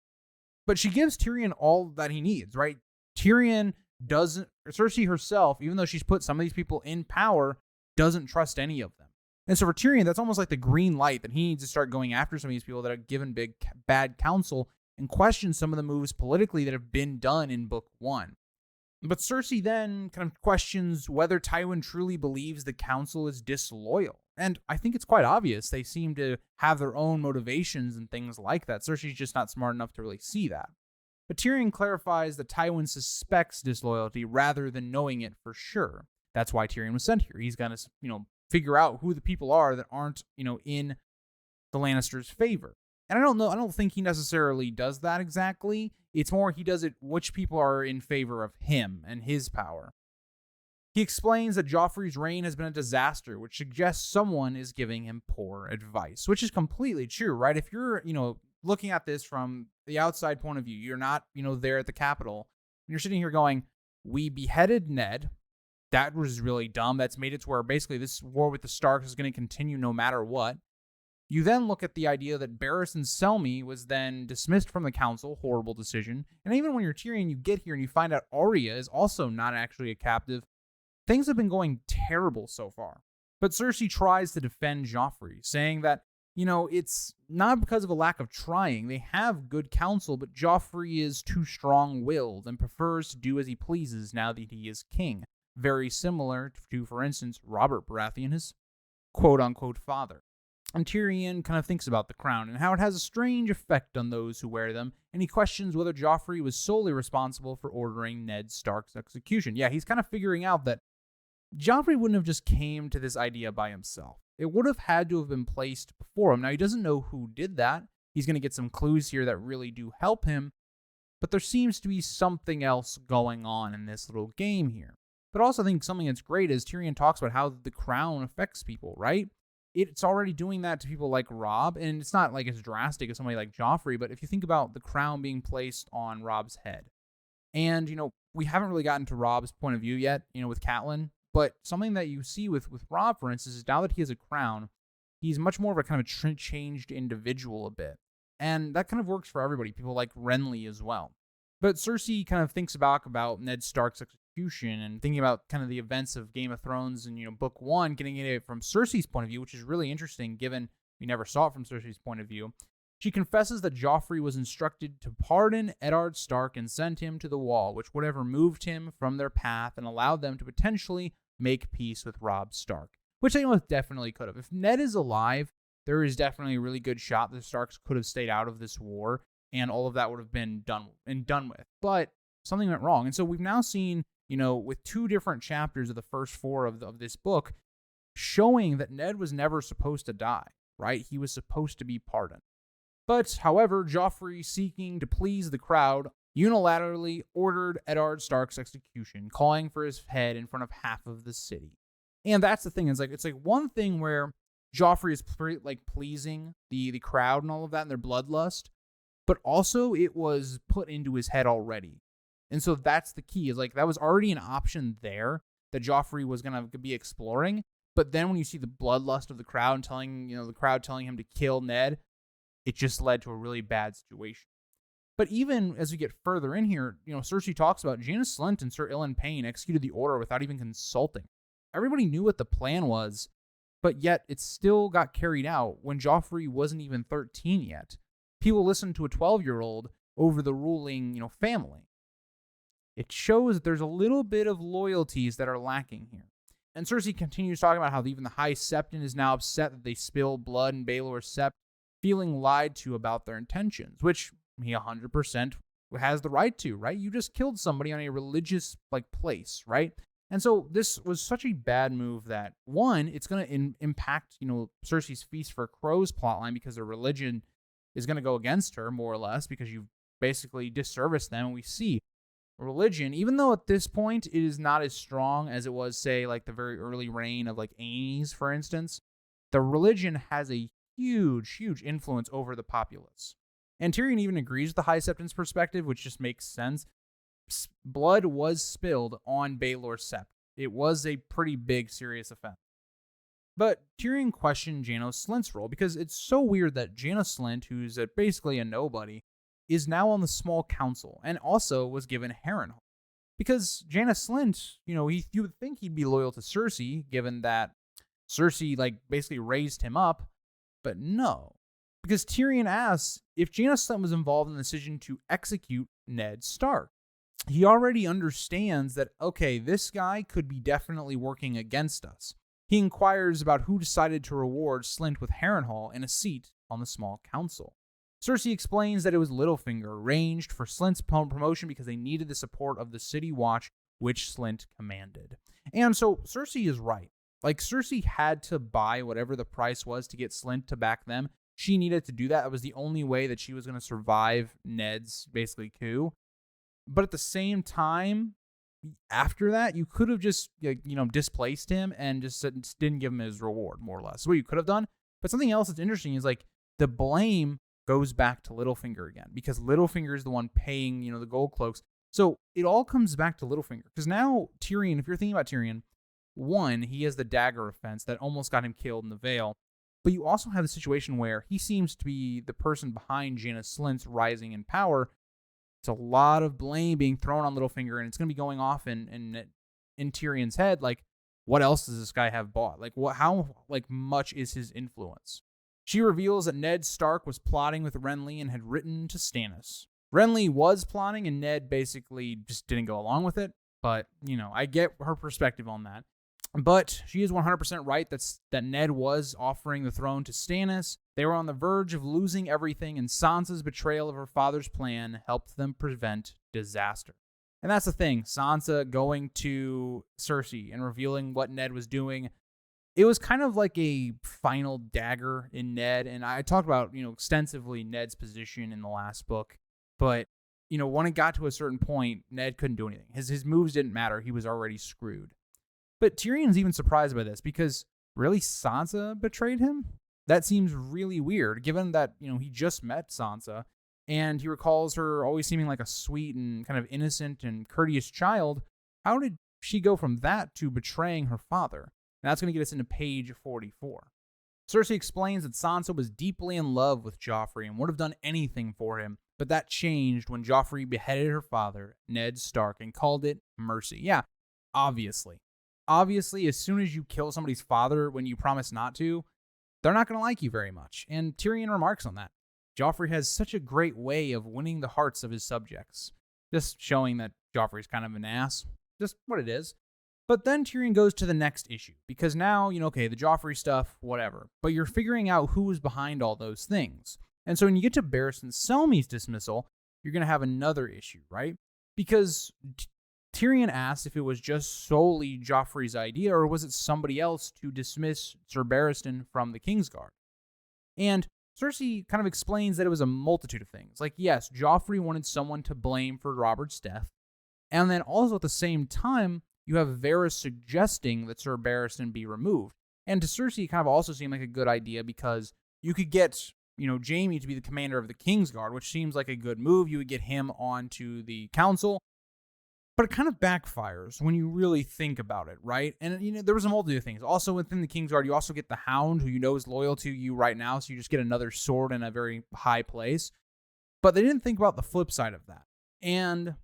But she gives Tyrion all that he needs, right? Cersei herself, even though she's put some of these people in power, doesn't trust any of them. And so for Tyrion, that's almost like the green light that he needs to start going after some of these people that have given bad counsel and question some of the moves politically that have been done in Book 1. But Cersei then kind of questions whether Tywin truly believes the council is disloyal. And I think it's quite obvious. They seem to have their own motivations and things like that. Cersei's just not smart enough to really see that. But Tyrion clarifies that Tywin suspects disloyalty rather than knowing it for sure. That's why Tyrion was sent here. He's going to, figure out who the people are that aren't, in the Lannisters' favor. And I don't think he necessarily does that exactly. It's more he does it which people are in favor of him and his power. He explains that Joffrey's reign has been a disaster, which suggests someone is giving him poor advice, which is completely true, right? If you're, looking at this from the outside point of view, you're not, there at the Capitol, and you're sitting here going, we beheaded Ned. That was really dumb. That's made it to where basically this war with the Starks is going to continue no matter what. You then look at the idea that Barristan Selmy was then dismissed from the council, horrible decision. And even when you're Tyrion, you get here and you find out Arya is also not actually a captive. Things have been going terrible so far. But Cersei tries to defend Joffrey, saying that, it's not because of a lack of trying. They have good counsel, but Joffrey is too strong-willed and prefers to do as he pleases now that he is king. Very similar to, for instance, Robert Baratheon, his quote-unquote father. And Tyrion kind of thinks about the crown and how it has a strange effect on those who wear them, and he questions whether Joffrey was solely responsible for ordering Ned Stark's execution. Yeah, he's kind of figuring out that Joffrey wouldn't have just came to this idea by himself. It would have had to have been placed before him. Now, he doesn't know who did that. He's going to get some clues here that really do help him, but there seems to be something else going on in this little game here. But also I think something that's great is Tyrion talks about how the crown affects people, right? It's already doing that to people like Robb, and it's not like as drastic as somebody like Joffrey, but if you think about the crown being placed on Robb's head, and, we haven't really gotten to Robb's point of view yet, with Catelyn, but something that you see with Robb, for instance, is now that he has a crown, he's much more of a kind of changed individual a bit, and that kind of works for everybody, people like Renly as well. But Cersei kind of thinks about Ned Stark's execution and thinking about kind of the events of Game of Thrones and, Book 1, getting it from Cersei's point of view, which is really interesting given we never saw it from Cersei's point of view. She confesses that Joffrey was instructed to pardon Eddard Stark and send him to the Wall, which would have removed him from their path and allowed them to potentially make peace with Robb Stark, which they most definitely could have. If Ned is alive, there is definitely a really good shot that the Starks could have stayed out of this war, and all of that would have been done with. But something went wrong. And so we've now seen, with 2 different chapters of the first 4 of this book, showing that Ned was never supposed to die, right? He was supposed to be pardoned. But, however, Joffrey, seeking to please the crowd, unilaterally ordered Eddard Stark's execution, calling for his head in front of half of the city. And that's the thing. It's like one thing where Joffrey is pleasing the crowd and all of that and their bloodlust, but also it was put into his head already. And so that's the key. Is like that was already an option there that Joffrey was going to be exploring. But then when you see the bloodlust of the crowd and the crowd telling him to kill Ned, it just led to a really bad situation. But even as we get further in here, Cersei talks about Jaina Slynt and Sir Ilyn Payne executed the order without even consulting. Everybody knew what the plan was, but yet it still got carried out when Joffrey wasn't even 13 yet. People listened to a 12-year-old over the ruling, family. It shows that there's a little bit of loyalties that are lacking here. And Cersei continues talking about how even the High Septon is now upset that they spilled blood in Baelor's Sept, feeling lied to about their intentions, which he 100% has the right to, right? You just killed somebody on a religious place, right? And so this was such a bad move that, one, it's going to impact, Cersei's Feast for Crows plotline because their religion is going to go against her, more or less, because you've basically disserviced them. And we see religion, even though at this point it is not as strong as it was, say, the very early reign of Aenys, for instance, the religion has a huge, huge influence over the populace. And Tyrion even agrees with the High Septon's perspective, which just makes sense. Blood was spilled on Baelor's Sept. It was a pretty big, serious offense. But Tyrion questioned Jaina Slynt's role because it's so weird that Jaina Slynt, who's basically a nobody, is now on the small council and also was given Harrenhal. Because Jaina Slynt, you would think he'd be loyal to Cersei, given that Cersei basically raised him up, but no. Because Tyrion asks if Jaina Slynt was involved in the decision to execute Ned Stark. He already understands that, okay, this guy could be definitely working against us. He inquires about who decided to reward Slynt with Harrenhal and a seat on the small council. Cersei explains that it was Littlefinger arranged for Slynt's promotion because they needed the support of the City Watch, which Slynt commanded. And so Cersei is right. Cersei had to buy whatever the price was to get Slynt to back them. She needed to do that. That was the only way that she was going to survive Ned's basically coup. But at the same time, after that, you could have just, displaced him and just didn't give him his reward, more or less. So what you could have done. But something else that's interesting is the blame goes back to Littlefinger again, because Littlefinger is the one paying, the gold cloaks. So it all comes back to Littlefinger. Because now Tyrion, if you're thinking about Tyrion, one, he has the dagger offense that almost got him killed in the Vale. But you also have the situation where he seems to be the person behind Jaina Slynt's rising in power. It's a lot of blame being thrown on Littlefinger, and it's going to be going off in Tyrion's head. What else does this guy have bought? How much is his influence? She reveals that Ned Stark was plotting with Renly and had written to Stannis. Renly was plotting, and Ned basically just didn't go along with it. But, I get her perspective on that. But she is 100% right that Ned was offering the throne to Stannis. They were on the verge of losing everything, and Sansa's betrayal of her father's plan helped them prevent disaster. And that's the thing. Sansa going to Cersei and revealing what Ned was doing, it was kind of like a final dagger in Ned. And I talked about, extensively Ned's position in the last book. But, when it got to a certain point, Ned couldn't do anything. His moves didn't matter. He was already screwed. But Tyrion's even surprised by this because really Sansa betrayed him? That seems really weird given that, he just met Sansa and he recalls her always seeming like a sweet and kind of innocent and courteous child. How did she go from that to betraying her father? And that's going to get us into page 44. Cersei explains that Sansa was deeply in love with Joffrey and would have done anything for him, but that changed when Joffrey beheaded her father, Ned Stark, and called it mercy. Yeah, obviously. Obviously, as soon as you kill somebody's father when you promise not to, they're not going to like you very much. And Tyrion remarks on that. Joffrey has such a great way of winning the hearts of his subjects. Just showing that Joffrey's kind of an ass. Just what it is. But then Tyrion goes to the next issue. Because now, okay, the Joffrey stuff, whatever. But you're figuring out who was behind all those things. And so when you get to Barristan Selmy's dismissal, you're going to have another issue, right? Because Tyrion asks if it was just solely Joffrey's idea or was it somebody else to dismiss Sir Barristan from the Kingsguard. And Cersei kind of explains that it was a multitude of things. Like, yes, Joffrey wanted someone to blame for Robert's death. And then also at the same time, you have Varys suggesting that Sir Barristan be removed. And to Cersei, it kind of also seemed like a good idea because you could get, Jaime to be the commander of the Kingsguard, which seems like a good move. You would get him onto the council. But it kind of backfires when you really think about it, right? And, there was a multitude of things. Also, within the Kingsguard, you also get the Hound, who is loyal to you right now, so you just get another sword in a very high place. But they didn't think about the flip side of that. And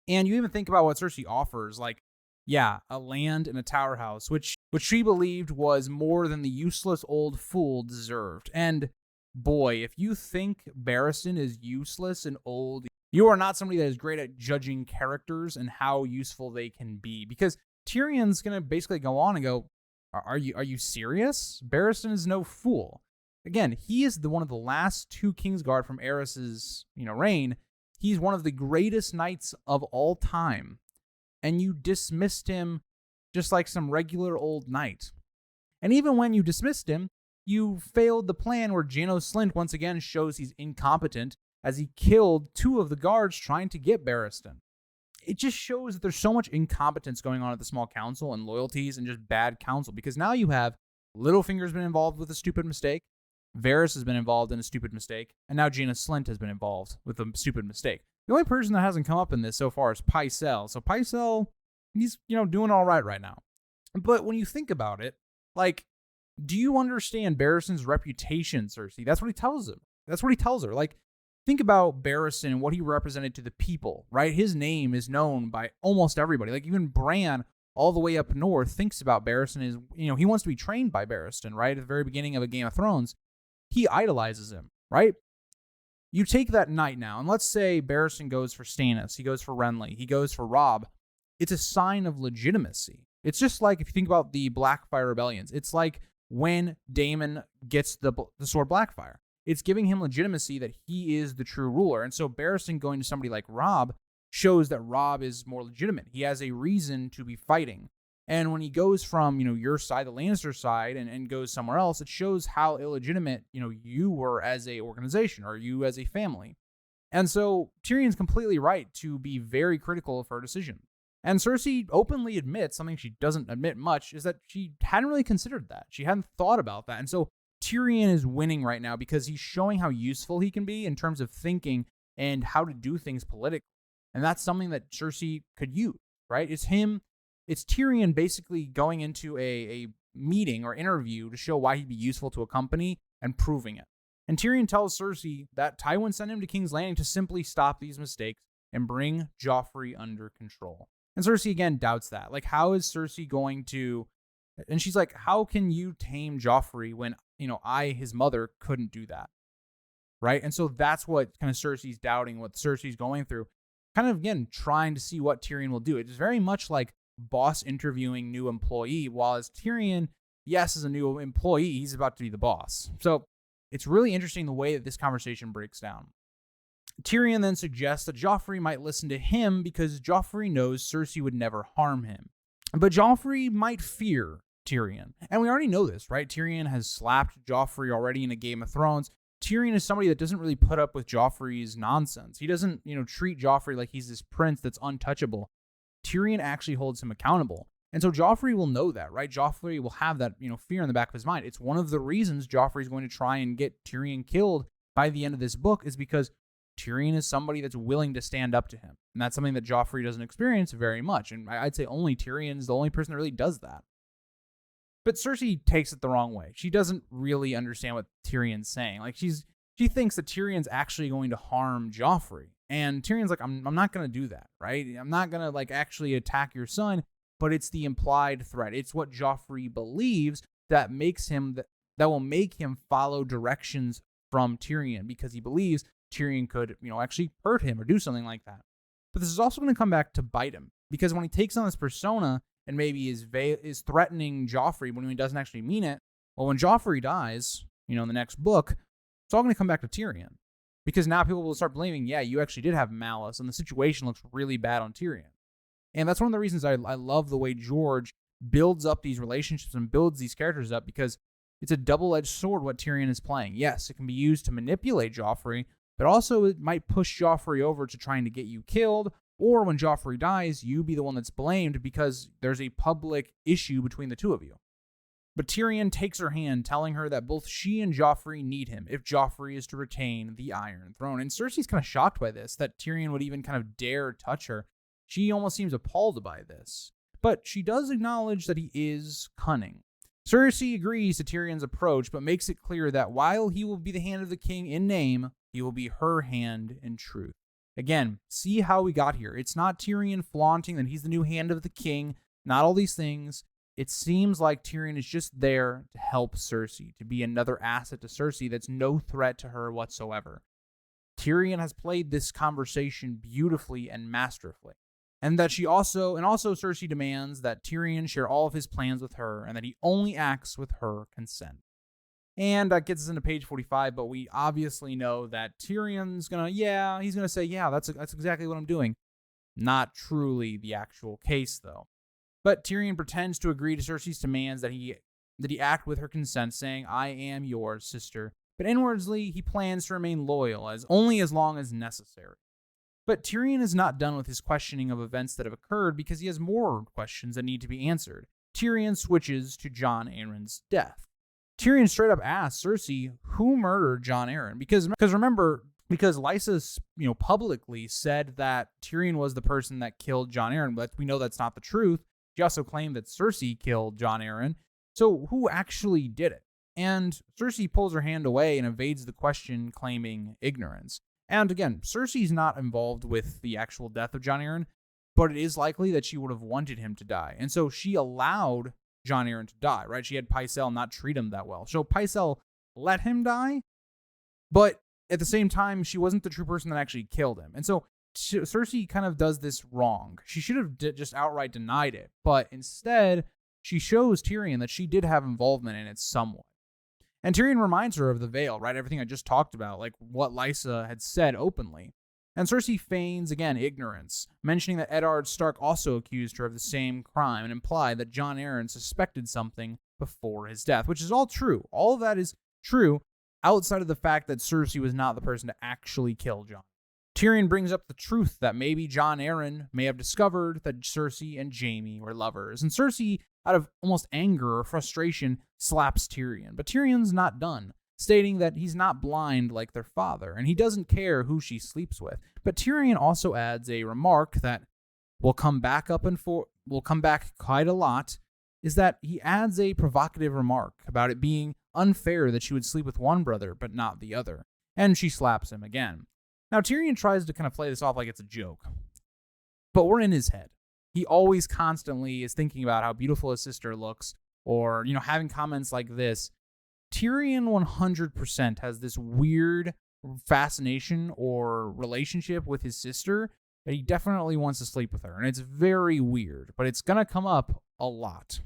you even think about what Cersei offers, like, a land and a tower house, which she believed was more than the useless old fool deserved. And boy, if you think Barristan is useless and old, you are not somebody that is great at judging characters and how useful they can be. Because Tyrion's going to basically go on and go, are you serious? Barristan is no fool. Again, he is one of the last two Kingsguard from Aerys's, reign. He's one of the greatest knights of all time. And you dismissed him just like some regular old knight. And even when you dismissed him, you failed the plan where Janos Slynt once again shows he's incompetent as he killed two of the guards trying to get Barristan. It just shows that there's so much incompetence going on at the small council and loyalties and just bad counsel, because now you have Littlefinger's been involved with a stupid mistake, Varys has been involved in a stupid mistake, and now Janos Slynt has been involved with a stupid mistake. The only person that hasn't come up in this so far is Pycelle. So Pycelle, he's, doing all right now. But when you think about it, like, do you understand Barristan's reputation, Cersei? That's what he tells him. That's what he tells her. Like, think about Barristan and what he represented to the people, right? His name is known by almost everybody. Like, even Bran, all the way up north, thinks about Barristan as, he wants to be trained by Barristan, right? At the very beginning of a Game of Thrones, he idolizes him, right? You take that night now, and let's say Barristan goes for Stannis, he goes for Renly, he goes for Robb. It's a sign of legitimacy. It's just like, if you think about the Blackfire rebellions, it's like when Daemon gets the sword Blackfire. It's giving him legitimacy that he is the true ruler. And so Barristan going to somebody like Robb shows that Robb is more legitimate. He has a reason to be fighting. And when he goes from, your side, the Lannister side, and goes somewhere else, it shows how illegitimate, you were as a organization or you as a family. And so Tyrion's completely right to be very critical of her decision. And Cersei openly admits, something she doesn't admit much, is that she hadn't really considered that. She hadn't thought about that. And so Tyrion is winning right now because he's showing how useful he can be in terms of thinking and how to do things politically. And that's something that Cersei could use, right? It's Tyrion basically going into a meeting or interview to show why he'd be useful to a company and proving it. And Tyrion tells Cersei that Tywin sent him to King's Landing to simply stop these mistakes and bring Joffrey under control. And Cersei again doubts that. Like, how is Cersei going to... And she's like, how can you tame Joffrey when, his mother, couldn't do that? Right? And so that's what kind of Cersei's doubting, what Cersei's going through. Kind of, again, trying to see what Tyrion will do. It's very much like boss interviewing new employee, while as Tyrion, yes, as a new employee, he's about to be the boss. So it's really interesting the way that this conversation breaks down. Tyrion then suggests that Joffrey might listen to him because Joffrey knows Cersei would never harm him. But Joffrey might fear Tyrion. And we already know this, right? Tyrion has slapped Joffrey already in a Game of Thrones. Tyrion is somebody that doesn't really put up with Joffrey's nonsense. He doesn't, treat Joffrey like he's this prince that's untouchable. Tyrion actually holds him accountable. And so Joffrey will know that, right? Joffrey will have that, fear in the back of his mind. It's one of the reasons Joffrey's going to try and get Tyrion killed by the end of this book, is because Tyrion is somebody that's willing to stand up to him. And that's something that Joffrey doesn't experience very much. And I'd say only Tyrion is the only person that really does that. But Cersei takes it the wrong way. She doesn't really understand what Tyrion's saying. Like, she thinks that Tyrion's actually going to harm Joffrey. And Tyrion's like, I'm not going to do that, right? I'm not going to, actually attack your son, but it's the implied threat. It's what Joffrey believes that makes him, that will make him follow directions from Tyrion, because he believes Tyrion could, actually hurt him or do something like that. But this is also going to come back to bite him, because when he takes on this persona and maybe is threatening Joffrey when he doesn't actually mean it, well, when Joffrey dies, in the next book, it's all going to come back to Tyrion. Because now people will start blaming, yeah, you actually did have malice, and the situation looks really bad on Tyrion. And that's one of the reasons I love the way George builds up these relationships and builds these characters up, because it's a double-edged sword what Tyrion is playing. Yes, it can be used to manipulate Joffrey, but also it might push Joffrey over to trying to get you killed, or when Joffrey dies, you be the one that's blamed because there's a public issue between the two of you. But Tyrion takes her hand, telling her that both she and Joffrey need him if Joffrey is to retain the Iron Throne. And Cersei's kind of shocked by this, that Tyrion would even kind of dare touch her. She almost seems appalled by this. But she does acknowledge that he is cunning. Cersei agrees to Tyrion's approach, but makes it clear that while he will be the hand of the king in name, he will be her hand in truth. Again, see how we got here. It's not Tyrion flaunting that he's the new hand of the king, not all these things. It seems like Tyrion is just there to help Cersei, to be another asset to Cersei that's no threat to her whatsoever. Tyrion has played this conversation beautifully and masterfully. And that also Cersei demands that Tyrion share all of his plans with her and that he only acts with her consent. And that gets us into page 45, but we obviously know that Tyrion's he's gonna say, yeah, that's exactly what I'm doing. Not truly the actual case, though. But Tyrion pretends to agree to Cersei's demands that he act with her consent, saying, I am yours, sister. But inwardly, he plans to remain loyal only as long as necessary. But Tyrion is not done with his questioning of events that have occurred because he has more questions that need to be answered. Tyrion switches to Jon Arryn's death. Tyrion straight up asks Cersei who murdered Jon Arryn because Lysa, publicly said that Tyrion was the person that killed Jon Arryn, but we know that's not the truth. She also claimed that Cersei killed Jon Arryn. So who actually did it? And Cersei pulls her hand away and evades the question, claiming ignorance. And again, Cersei's not involved with the actual death of Jon Arryn, but it is likely that she would have wanted him to die. And so she allowed Jon Arryn to die, right? She had Pycelle not treat him that well. So Pycelle let him die, but at the same time, she wasn't the true person that actually killed him. And so Cersei kind of does this wrong. She should have just outright denied it, but instead, she shows Tyrion that she did have involvement in it somewhat. And Tyrion reminds her of the veil, right? Everything I just talked about, like what Lysa had said openly. And Cersei feigns, again, ignorance, mentioning that Eddard Stark also accused her of the same crime and implied that Jon Arryn suspected something before his death, which is all true. All of that is true outside of the fact that Cersei was not the person to actually kill Jon. Tyrion brings up the truth that maybe Jon Arryn may have discovered that Cersei and Jaime were lovers. And Cersei, out of almost anger or frustration, slaps Tyrion. But Tyrion's not done, stating that he's not blind like their father, and he doesn't care who she sleeps with. But Tyrion also adds a remark that will come back quite a lot, is that he adds a provocative remark about it being unfair that she would sleep with one brother but not the other. And she slaps him again. Now, Tyrion tries to kind of play this off like it's a joke, but we're in his head. He always constantly is thinking about how beautiful his sister looks, or, having comments like this. Tyrion 100% has this weird fascination or relationship with his sister that he definitely wants to sleep with her, and it's very weird, but it's going to come up a lot.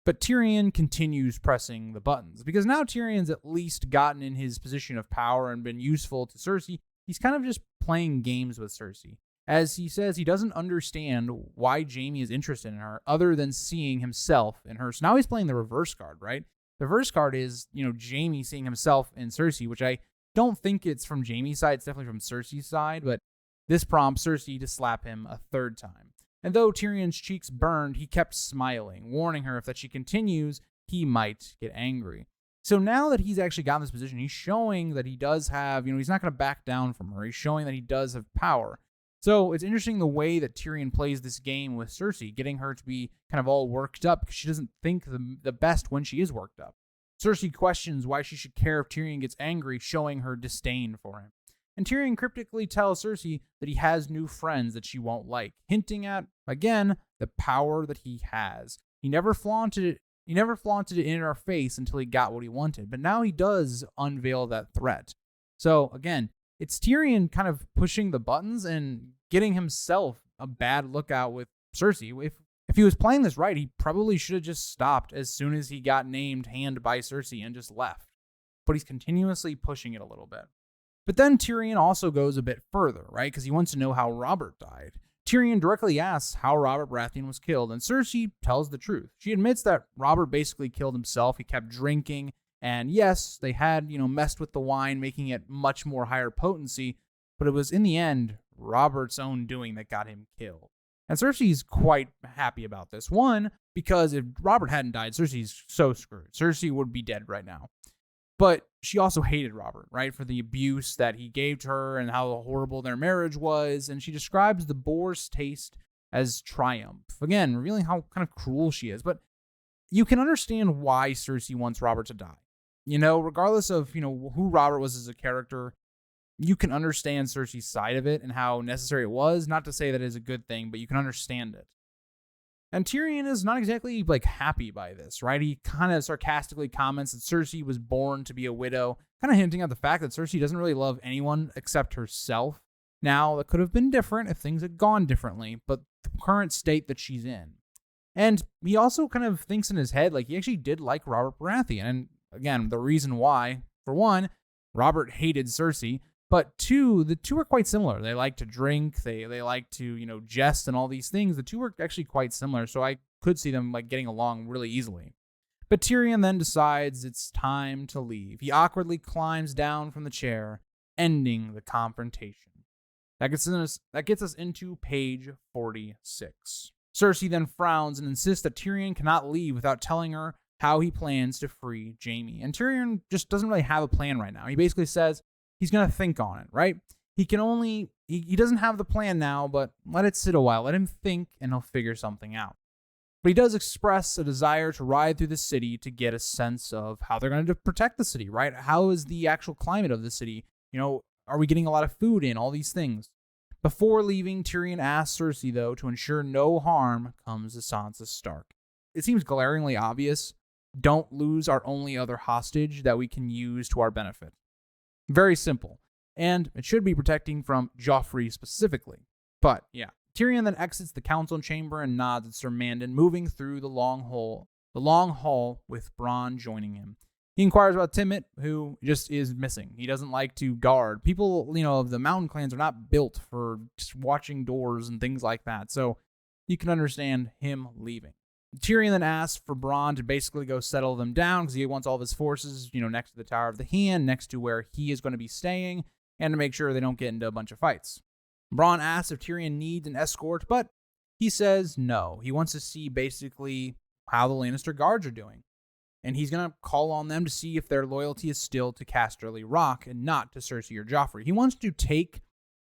But Tyrion continues pressing the buttons, because now Tyrion's at least gotten in his position of power and been useful to Cersei. He's kind of just playing games with Cersei. As he says, he doesn't understand why Jaime is interested in her other than seeing himself in her. So now he's playing the reverse card, right? The reverse card is, Jaime seeing himself in Cersei, which I don't think it's from Jaime's side. It's definitely from Cersei's side, but this prompts Cersei to slap him a third time. And though Tyrion's cheeks burned, he kept smiling, warning her if she continues, he might get angry. So now that he's actually gotten this position, he's showing that he does have, he's not going to back down from her. He's showing that he does have power. So it's interesting the way that Tyrion plays this game with Cersei, getting her to be kind of all worked up because she doesn't think the best when she is worked up. Cersei questions why she should care if Tyrion gets angry, showing her disdain for him. And Tyrion cryptically tells Cersei that he has new friends that she won't like, hinting at, again, the power that he has. He never flaunted it in her face until he got what he wanted, but now he does unveil that threat. So again, it's Tyrion kind of pushing the buttons and getting himself a bad lookout with Cersei. If he was playing this right, he probably should have just stopped as soon as he got named hand by Cersei and just left. But he's continuously pushing it a little bit. But then Tyrion also goes a bit further, right? Because he wants to know how Robert died. Tyrion directly asks how Robert Baratheon was killed, and Cersei tells the truth. She admits that Robert basically killed himself. He kept drinking, and yes, they had, messed with the wine, making it much more higher potency, but it was in the end Robert's own doing that got him killed. And Cersei's quite happy about this. One, because if Robert hadn't died, Cersei's so screwed. Cersei would be dead right now. But she also hated Robert, right, for the abuse that he gave to her and how horrible their marriage was. And she describes the boar's taste as triumph. Again, revealing how kind of cruel she is. But you can understand why Cersei wants Robert to die. Regardless of, who Robert was as a character, you can understand Cersei's side of it and how necessary it was. Not to say that it is a good thing, but you can understand it. And Tyrion is not exactly happy by this, right? He kind of sarcastically comments that Cersei was born to be a widow, kind of hinting at the fact that Cersei doesn't really love anyone except herself. Now, that could have been different if things had gone differently, but the current state that she's in. And he also kind of thinks in his head he actually did like Robert Baratheon. And again, the reason why, for one, Robert hated Cersei, but two, the two are quite similar. They like to drink, they like to, jest and all these things. The two are actually quite similar, so I could see them getting along really easily. But Tyrion then decides it's time to leave. He awkwardly climbs down from the chair, ending the confrontation. That gets us into page 46. Cersei then frowns and insists that Tyrion cannot leave without telling her how he plans to free Jaime. And Tyrion just doesn't really have a plan right now. He basically says he's going to think on it, right? He doesn't have the plan now, but let it sit a while. Let him think and he'll figure something out. But he does express a desire to ride through the city to get a sense of how they're going to protect the city, right? How is the actual climate of the city? Are we getting a lot of food in? All these things. Before leaving, Tyrion asks Cersei, though, to ensure no harm comes to Sansa Stark. It seems glaringly obvious. Don't lose our only other hostage that we can use to our benefit. Very simple. And it should be protecting from Joffrey specifically. But yeah, Tyrion then exits the council chamber and nods at Sir Mandon, moving through the long hall with Bronn joining him. He inquires about Timett, who just is missing. He doesn't like to guard. People, of the mountain clans are not built for just watching doors and things like that. So you can understand him leaving. Tyrion then asks for Bronn to basically go settle them down because he wants all of his forces, next to the Tower of the Hand, next to where he is going to be staying, and to make sure they don't get into a bunch of fights. Bronn asks if Tyrion needs an escort, but he says no. He wants to see basically how the Lannister guards are doing. And he's going to call on them to see if their loyalty is still to Casterly Rock and not to Cersei or Joffrey. He wants to take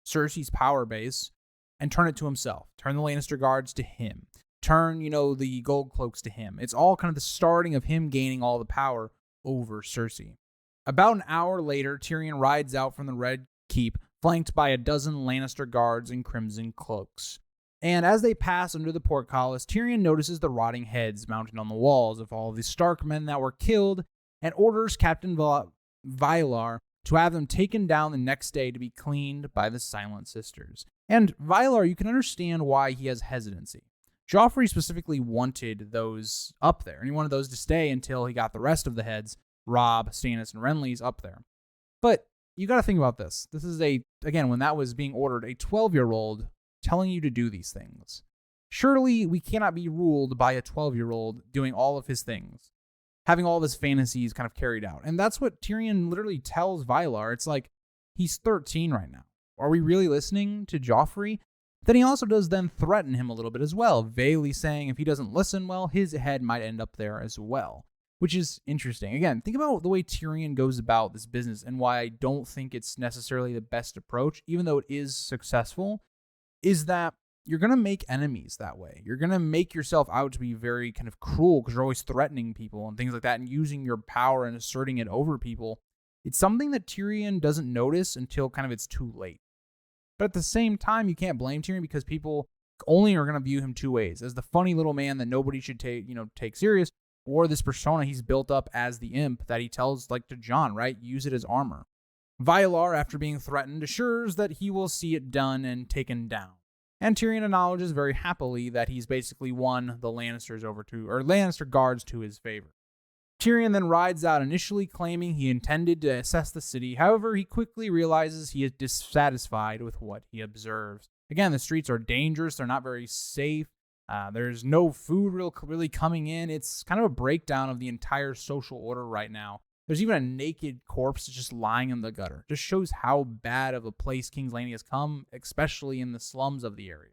Cersei's power base and turn it to himself. Turn the Lannister guards to him. Turn, the gold cloaks to him. It's all kind of the starting of him gaining all the power over Cersei. About an hour later, Tyrion rides out from the Red Keep, flanked by a dozen Lannister guards in crimson cloaks. And as they pass under the portcullis, Tyrion notices the rotting heads mounted on the walls of all of the Stark men that were killed and orders Captain Vylar to have them taken down the next day to be cleaned by the Silent Sisters. And Vylar, you can understand why he has hesitancy. Joffrey specifically wanted those up there, and he wanted those to stay until he got the rest of the heads, Robb, Stannis, and Renly's up there. But you got to think about this. This is again, when that was being ordered, a 12-year-old telling you to do these things. Surely we cannot be ruled by a 12-year-old doing all of his things, having all of his fantasies kind of carried out. And that's what Tyrion literally tells Vylar. It's he's 13 right now. Are we really listening to Joffrey? Then he also does then threaten him a little bit as well, vaguely saying if he doesn't listen well, his head might end up there as well, which is interesting. Again, think about the way Tyrion goes about this business and why I don't think it's necessarily the best approach, even though it is successful, is that you're going to make enemies that way. You're going to make yourself out to be very kind of cruel because you're always threatening people and things like that and using your power and asserting it over people. It's something that Tyrion doesn't notice until kind of it's too late. But at the same time, you can't blame Tyrion because people only are going to view him two ways: as the funny little man that nobody should take serious, or this persona he's built up as the imp that he tells to Jon, right? Use it as armor. Vylar, after being threatened, assures that he will see it done and taken down. And Tyrion acknowledges very happily that he's basically won the Lannister guards to his favor. Tyrion then rides out, initially claiming he intended to assess the city. However, he quickly realizes he is dissatisfied with what he observes. Again, the streets are dangerous. They're not very safe. There's no food really coming in. It's kind of a breakdown of the entire social order right now. There's even a naked corpse just lying in the gutter. Just shows how bad of a place King's Landing has come, especially in the slums of the area.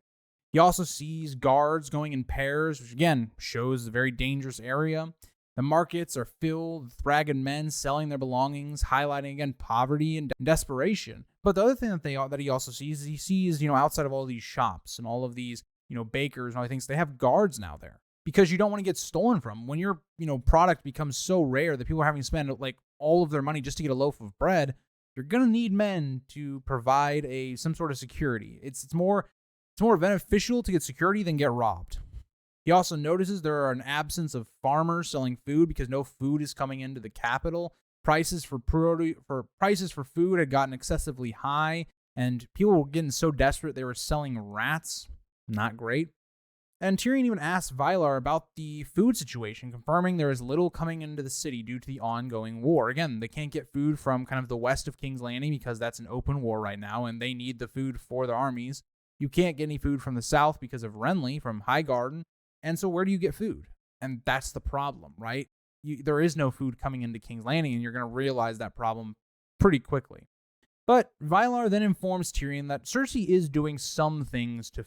He also sees guards going in pairs, which again shows a very dangerous area. The markets are filled with ragged men selling their belongings, highlighting again poverty and desperation. But the other thing that he also sees is he sees, outside of all these shops and all of these, bakers and all these things, they have guards now there because you don't want to get stolen from. When your, product becomes so rare that people are having to spend like all of their money just to get a loaf of bread, you're gonna need men to provide some sort of security. It's more beneficial to get security than get robbed. He also notices there are an absence of farmers selling food because no food is coming into the capital. Prices for food had gotten excessively high, and people were getting so desperate they were selling rats. Not great. And Tyrion even asks Vylar about the food situation, confirming there is little coming into the city due to the ongoing war. Again, they can't get food from kind of the west of King's Landing because that's an open war right now, and they need the food for their armies. You can't get any food from the south because of Renly from Highgarden. And so where do you get food? And that's the problem, right? There is no food coming into King's Landing, and you're going to realize that problem pretty quickly. But Vylar then informs Tyrion that Cersei is doing some things to,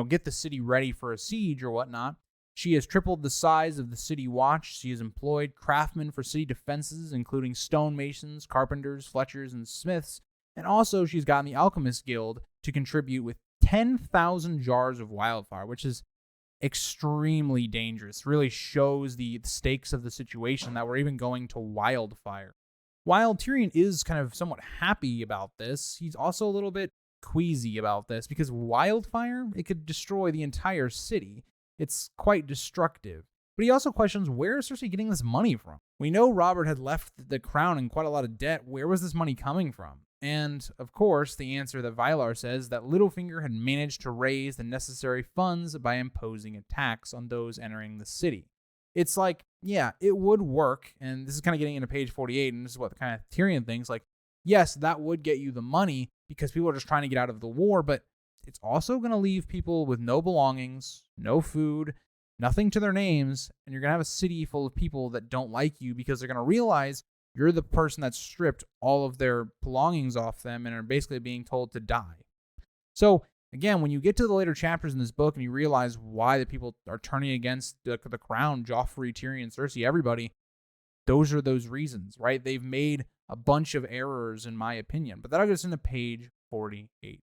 get the city ready for a siege or whatnot. She has tripled the size of the city watch. She has employed craftsmen for city defenses, including stonemasons, carpenters, fletchers, and smiths. And also she's gotten the Alchemist Guild to contribute with 10,000 jars of wildfire, which is extremely dangerous. Really shows the stakes of the situation that we're even going to wildfire. While Tyrion is kind of somewhat happy about this, he's also a little bit queasy about this because wildfire, it could destroy the entire city. It's quite destructive. But he also questions, where is Cersei getting this money from? We know Robert had left the crown in quite a lot of debt. Where was this money coming from? And, of course, the answer that Vylar says that Littlefinger had managed to raise the necessary funds by imposing a tax on those entering the city. It's like, yeah, it would work, and this is kind of getting into page 48, and this is what the kind of Tyrion thinks, like, yes, that would get you the money because people are just trying to get out of the war, but it's also going to leave people with no belongings, no food, nothing to their names, and you're going to have a city full of people that don't like you because they're going to realize you're the person that stripped all of their belongings off them and are basically being told to die. So, again, when you get to the later chapters in this book and you realize why the people are turning against the crown, Joffrey, Tyrion, Cersei, everybody, those are those reasons, right? They've made a bunch of errors, in my opinion. But that'll get us into page 48.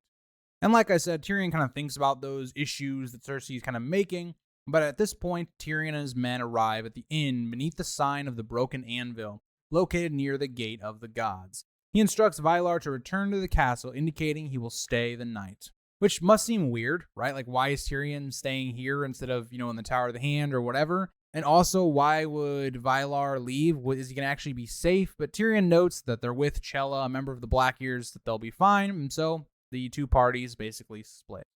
And like I said, Tyrion kind of thinks about those issues that Cersei is kind of making. But at this point, Tyrion and his men arrive at the inn beneath the sign of the Broken Anvil, located near the Gate of the Gods. He instructs Vylar to return to the castle, indicating he will stay the night. Which must seem weird, right? Like, why is Tyrion staying here instead of, in the Tower of the Hand or whatever? And also, why would Vylar leave? Is he going to actually be safe? But Tyrion notes that they're with Chella, a member of the Blackears, that they'll be fine. And so the two parties basically split.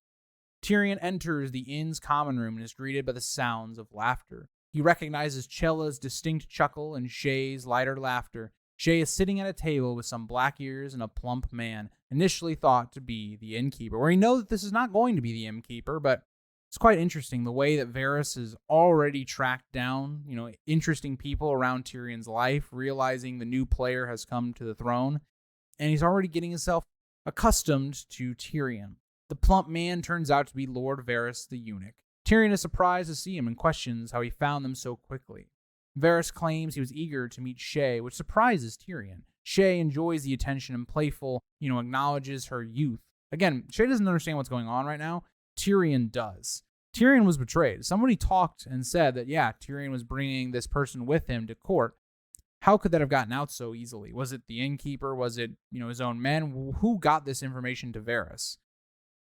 Tyrion enters the inn's common room and is greeted by the sounds of laughter. He recognizes Chella's distinct chuckle and Shay's lighter laughter. Shay is sitting at a table with some Blackears and a plump man, initially thought to be the innkeeper. We know that this is not going to be the innkeeper, but it's quite interesting the way that Varys has already tracked down, interesting people around Tyrion's life, realizing the new player has come to the throne, and he's already getting himself accustomed to Tyrion. The plump man turns out to be Lord Varys the eunuch. Tyrion is surprised to see him and questions how he found them so quickly. Varys claims he was eager to meet Shay, which surprises Tyrion. Shay enjoys the attention and playful, acknowledges her youth. Again, Shay doesn't understand what's going on right now. Tyrion does. Tyrion was betrayed. Somebody talked and said that, yeah, Tyrion was bringing this person with him to court. How could that have gotten out so easily? Was it the innkeeper? Was it, his own men? Who got this information to Varys?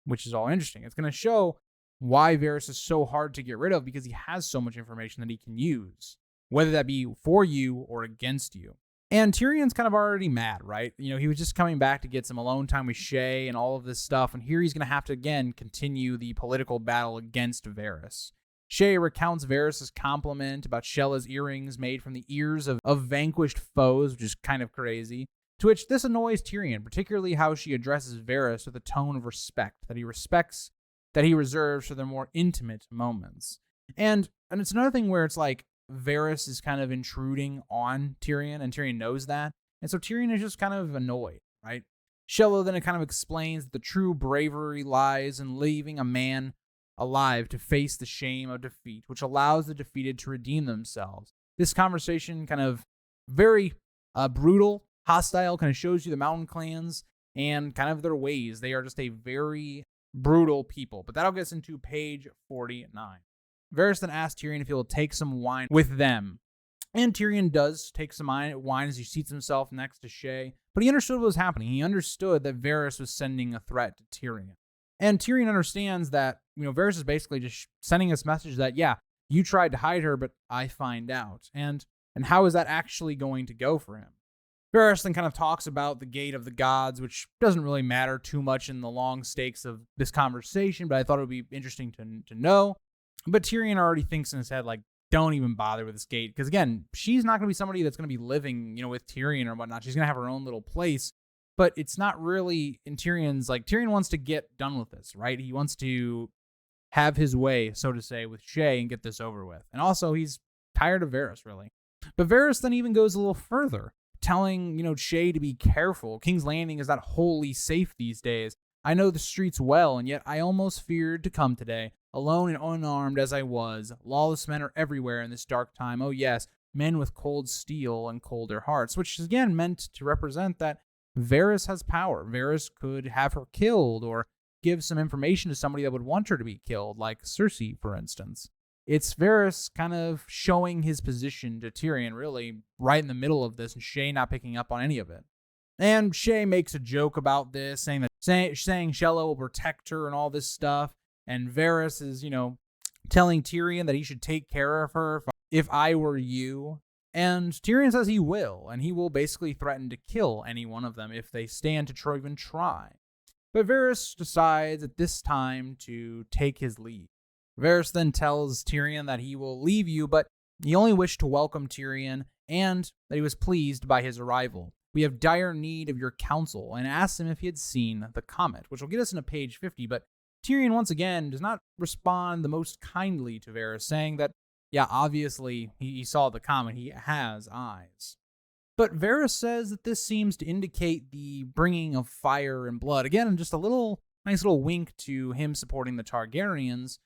Which is all interesting. It's going to show why Varys is so hard to get rid of because he has so much information that he can use, whether that be for you or against you. And Tyrion's kind of already mad, right? He was just coming back to get some alone time with Shay and all of this stuff, and here he's going to have to, again, continue the political battle against Varys. Shay recounts Varys' compliment about Shella's earrings made from the ears of vanquished foes, which is kind of crazy. To which this annoys Tyrion, particularly how she addresses Varys with a tone of respect that he reserves for their more intimate moments. And it's another thing where it's like Varys is kind of intruding on Tyrion, and Tyrion knows that. And so Tyrion is just kind of annoyed, right? Shello then kind of explains that the true bravery lies in leaving a man alive to face the shame of defeat, which allows the defeated to redeem themselves. This conversation kind of very brutal, hostile, kind of shows you the mountain clans and kind of their ways. They are just a very brutal people. But that'll get us into page 49. Varys then asks Tyrion if he will take some wine with them. And Tyrion does take some wine as he seats himself next to Shae. But he understood what was happening. He understood that Varys was sending a threat to Tyrion. And Tyrion understands that, Varys is basically just sending this message that, yeah, you tried to hide her, but I find out. And how is that actually going to go for him? Varys then kind of talks about the Gate of the Gods, which doesn't really matter too much in the long stakes of this conversation, but I thought it would be interesting to know. But Tyrion already thinks in his head, like, don't even bother with this gate. Because, again, she's not going to be somebody that's going to be living, with Tyrion or whatnot. She's going to have her own little place. But it's not really in Tyrion's, Tyrion wants to get done with this, right? He wants to have his way, so to say, with Shae and get this over with. And also, he's tired of Varys, really. But Varys then even goes a little further, telling, Shae to be careful. King's Landing is not wholly safe these days. I know the streets well, and yet I almost feared to come today. Alone and unarmed as I was, lawless men are everywhere in this dark time. Oh yes, men with cold steel and colder hearts, which is again meant to represent that Varys has power. Varys could have her killed or give some information to somebody that would want her to be killed, like Cersei, for instance. It's Varys kind of showing his position to Tyrion, really, right in the middle of this, and Shae not picking up on any of it. And Shae makes a joke about this, saying Shello will protect her and all this stuff. And Varys is, telling Tyrion that he should take care of her if I were you. And Tyrion says he will, and he will basically threaten to kill any one of them if they stand to even try. But Varys decides at this time to take his leave. Varys then tells Tyrion that he will leave you, but he only wished to welcome Tyrion and that he was pleased by his arrival. We have dire need of your counsel, and asks him if he had seen the comet, which will get us into page 50, but Tyrion, once again, does not respond the most kindly to Varys, saying that, yeah, obviously, he saw the comet. He has eyes. But Varys says that this seems to indicate the bringing of fire and blood. Again, just a nice little wink to him supporting the Targaryens,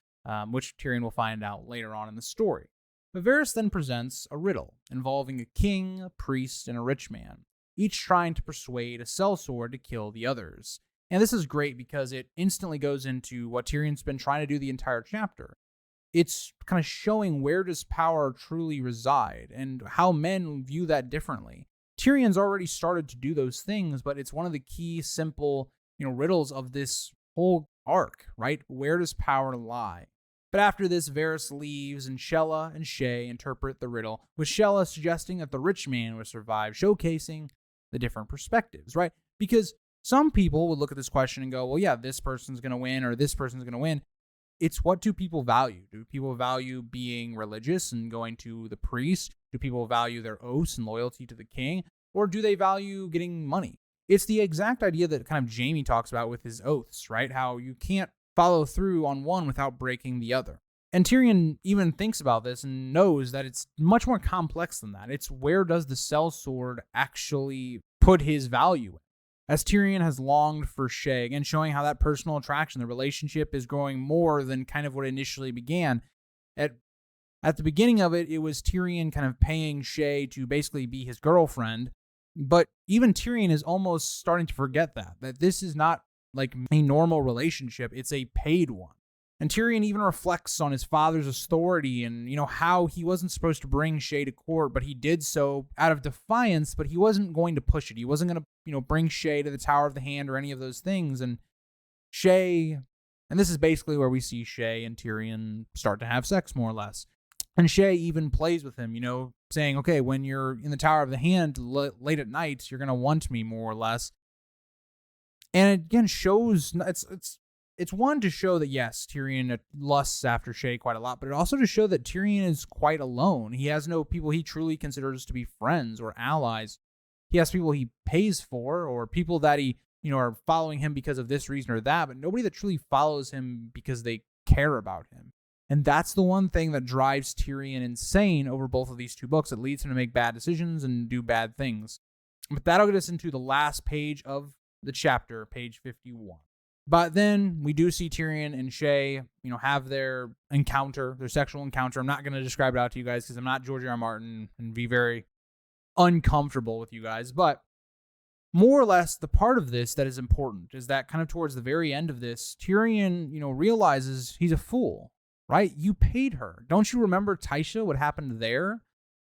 which Tyrion will find out later on in the story. But Varys then presents a riddle involving a king, a priest, and a rich man, each trying to persuade a sellsword to kill the others. And this is great because it instantly goes into what Tyrion's been trying to do the entire chapter. It's kind of showing where does power truly reside and how men view that differently. Tyrion's already started to do those things, but it's one of the key, simple, riddles of this whole arc, right? Where does power lie? But after this, Varys leaves, and Shella and Shae interpret the riddle, with Shella suggesting that the rich man would survive, showcasing the different perspectives, right? Because some people would look at this question and go, well, yeah, this person's going to win or this person's going to win. It's what do people value? Do people value being religious and going to the priest? Do people value their oaths and loyalty to the king? Or do they value getting money? It's the exact idea that kind of Jaime talks about with his oaths, right? How you can't follow through on one without breaking the other. And Tyrion even thinks about this and knows that it's much more complex than that. It's where does the sellsword actually put his value in? As Tyrion has longed for Shae, again showing how that personal attraction, the relationship is growing more than kind of what initially began. At the beginning of it, it was Tyrion kind of paying Shae to basically be his girlfriend, but even Tyrion is almost starting to forget that this is not like a normal relationship, it's a paid one. And Tyrion even reflects on his father's authority and, how he wasn't supposed to bring Shae to court, but he did so out of defiance, but he wasn't going to push it. He wasn't going to, bring Shae to the Tower of the Hand or any of those things. And Shae, and this is basically where we see Shae and Tyrion start to have sex, more or less. And Shae even plays with him, saying, okay, when you're in the Tower of the Hand late at night, you're going to want me, more or less. And it again shows, it's one to show that, yes, Tyrion lusts after Shae quite a lot, but it also to show that Tyrion is quite alone. He has no people he truly considers to be friends or allies. he has people he pays for, or people that he, are following him because of this reason or that, but nobody that truly follows him because they care about him. And that's the one thing that drives Tyrion insane over both of these two books. It leads him to make bad decisions and do bad things. But that'll get us into the last page of the chapter, page 51. But then we do see Tyrion and Shae, have their encounter, their sexual encounter. I'm not going to describe it out to you guys because I'm not George R. Martin and be very uncomfortable with you guys. But more or less, the part of this that is important is that kind of towards the very end of this, Tyrion, realizes he's a fool, right? You paid her. Don't you remember Tysha, what happened there?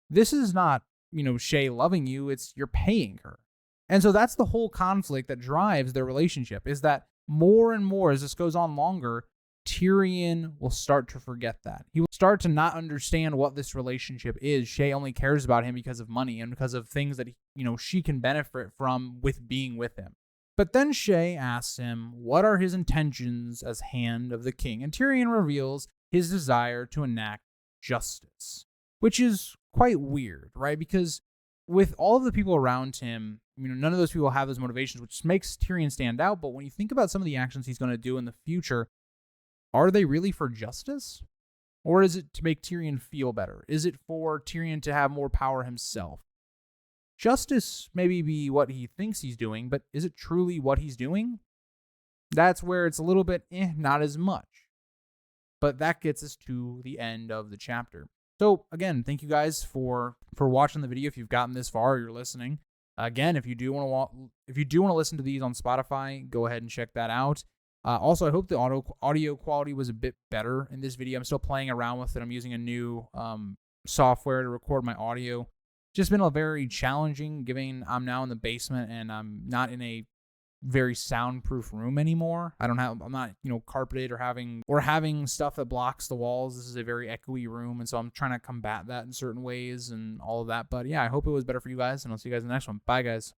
This is not, Shae loving you. It's you're paying her. And so that's the whole conflict that drives their relationship, is that more and more as this goes on longer, Tyrion will start to forget that. He will start to not understand what this relationship is. Shae only cares about him because of money and because of things that, she can benefit from with being with him. But then Shae asks him, what are his intentions as Hand of the King? And Tyrion reveals his desire to enact justice, which is quite weird, right? Because with all of the people around him, none of those people have those motivations, which makes Tyrion stand out. But when you think about some of the actions he's going to do in the future, are they really for justice? Or is it to make Tyrion feel better? Is it for Tyrion to have more power himself? Justice maybe be what he thinks he's doing, but is it truly what he's doing? That's where it's a little bit, not as much. But that gets us to the end of the chapter. So again, thank you guys for watching the video. If you've gotten this far, or you're listening. Again, if you do want to listen to these on Spotify, go ahead and check that out. Also, I hope the audio quality was a bit better in this video. I'm still playing around with it. I'm using a new software to record my audio. Just been a very challenging, given I'm now in the basement and I'm not in a very soundproof room anymore. I'm not carpeted or having stuff that blocks the walls. This is a very echoey room, and so I'm trying to combat that in certain ways and all of that. But yeah, I hope it was better for you guys, and I'll see you guys in the next one. Bye, guys.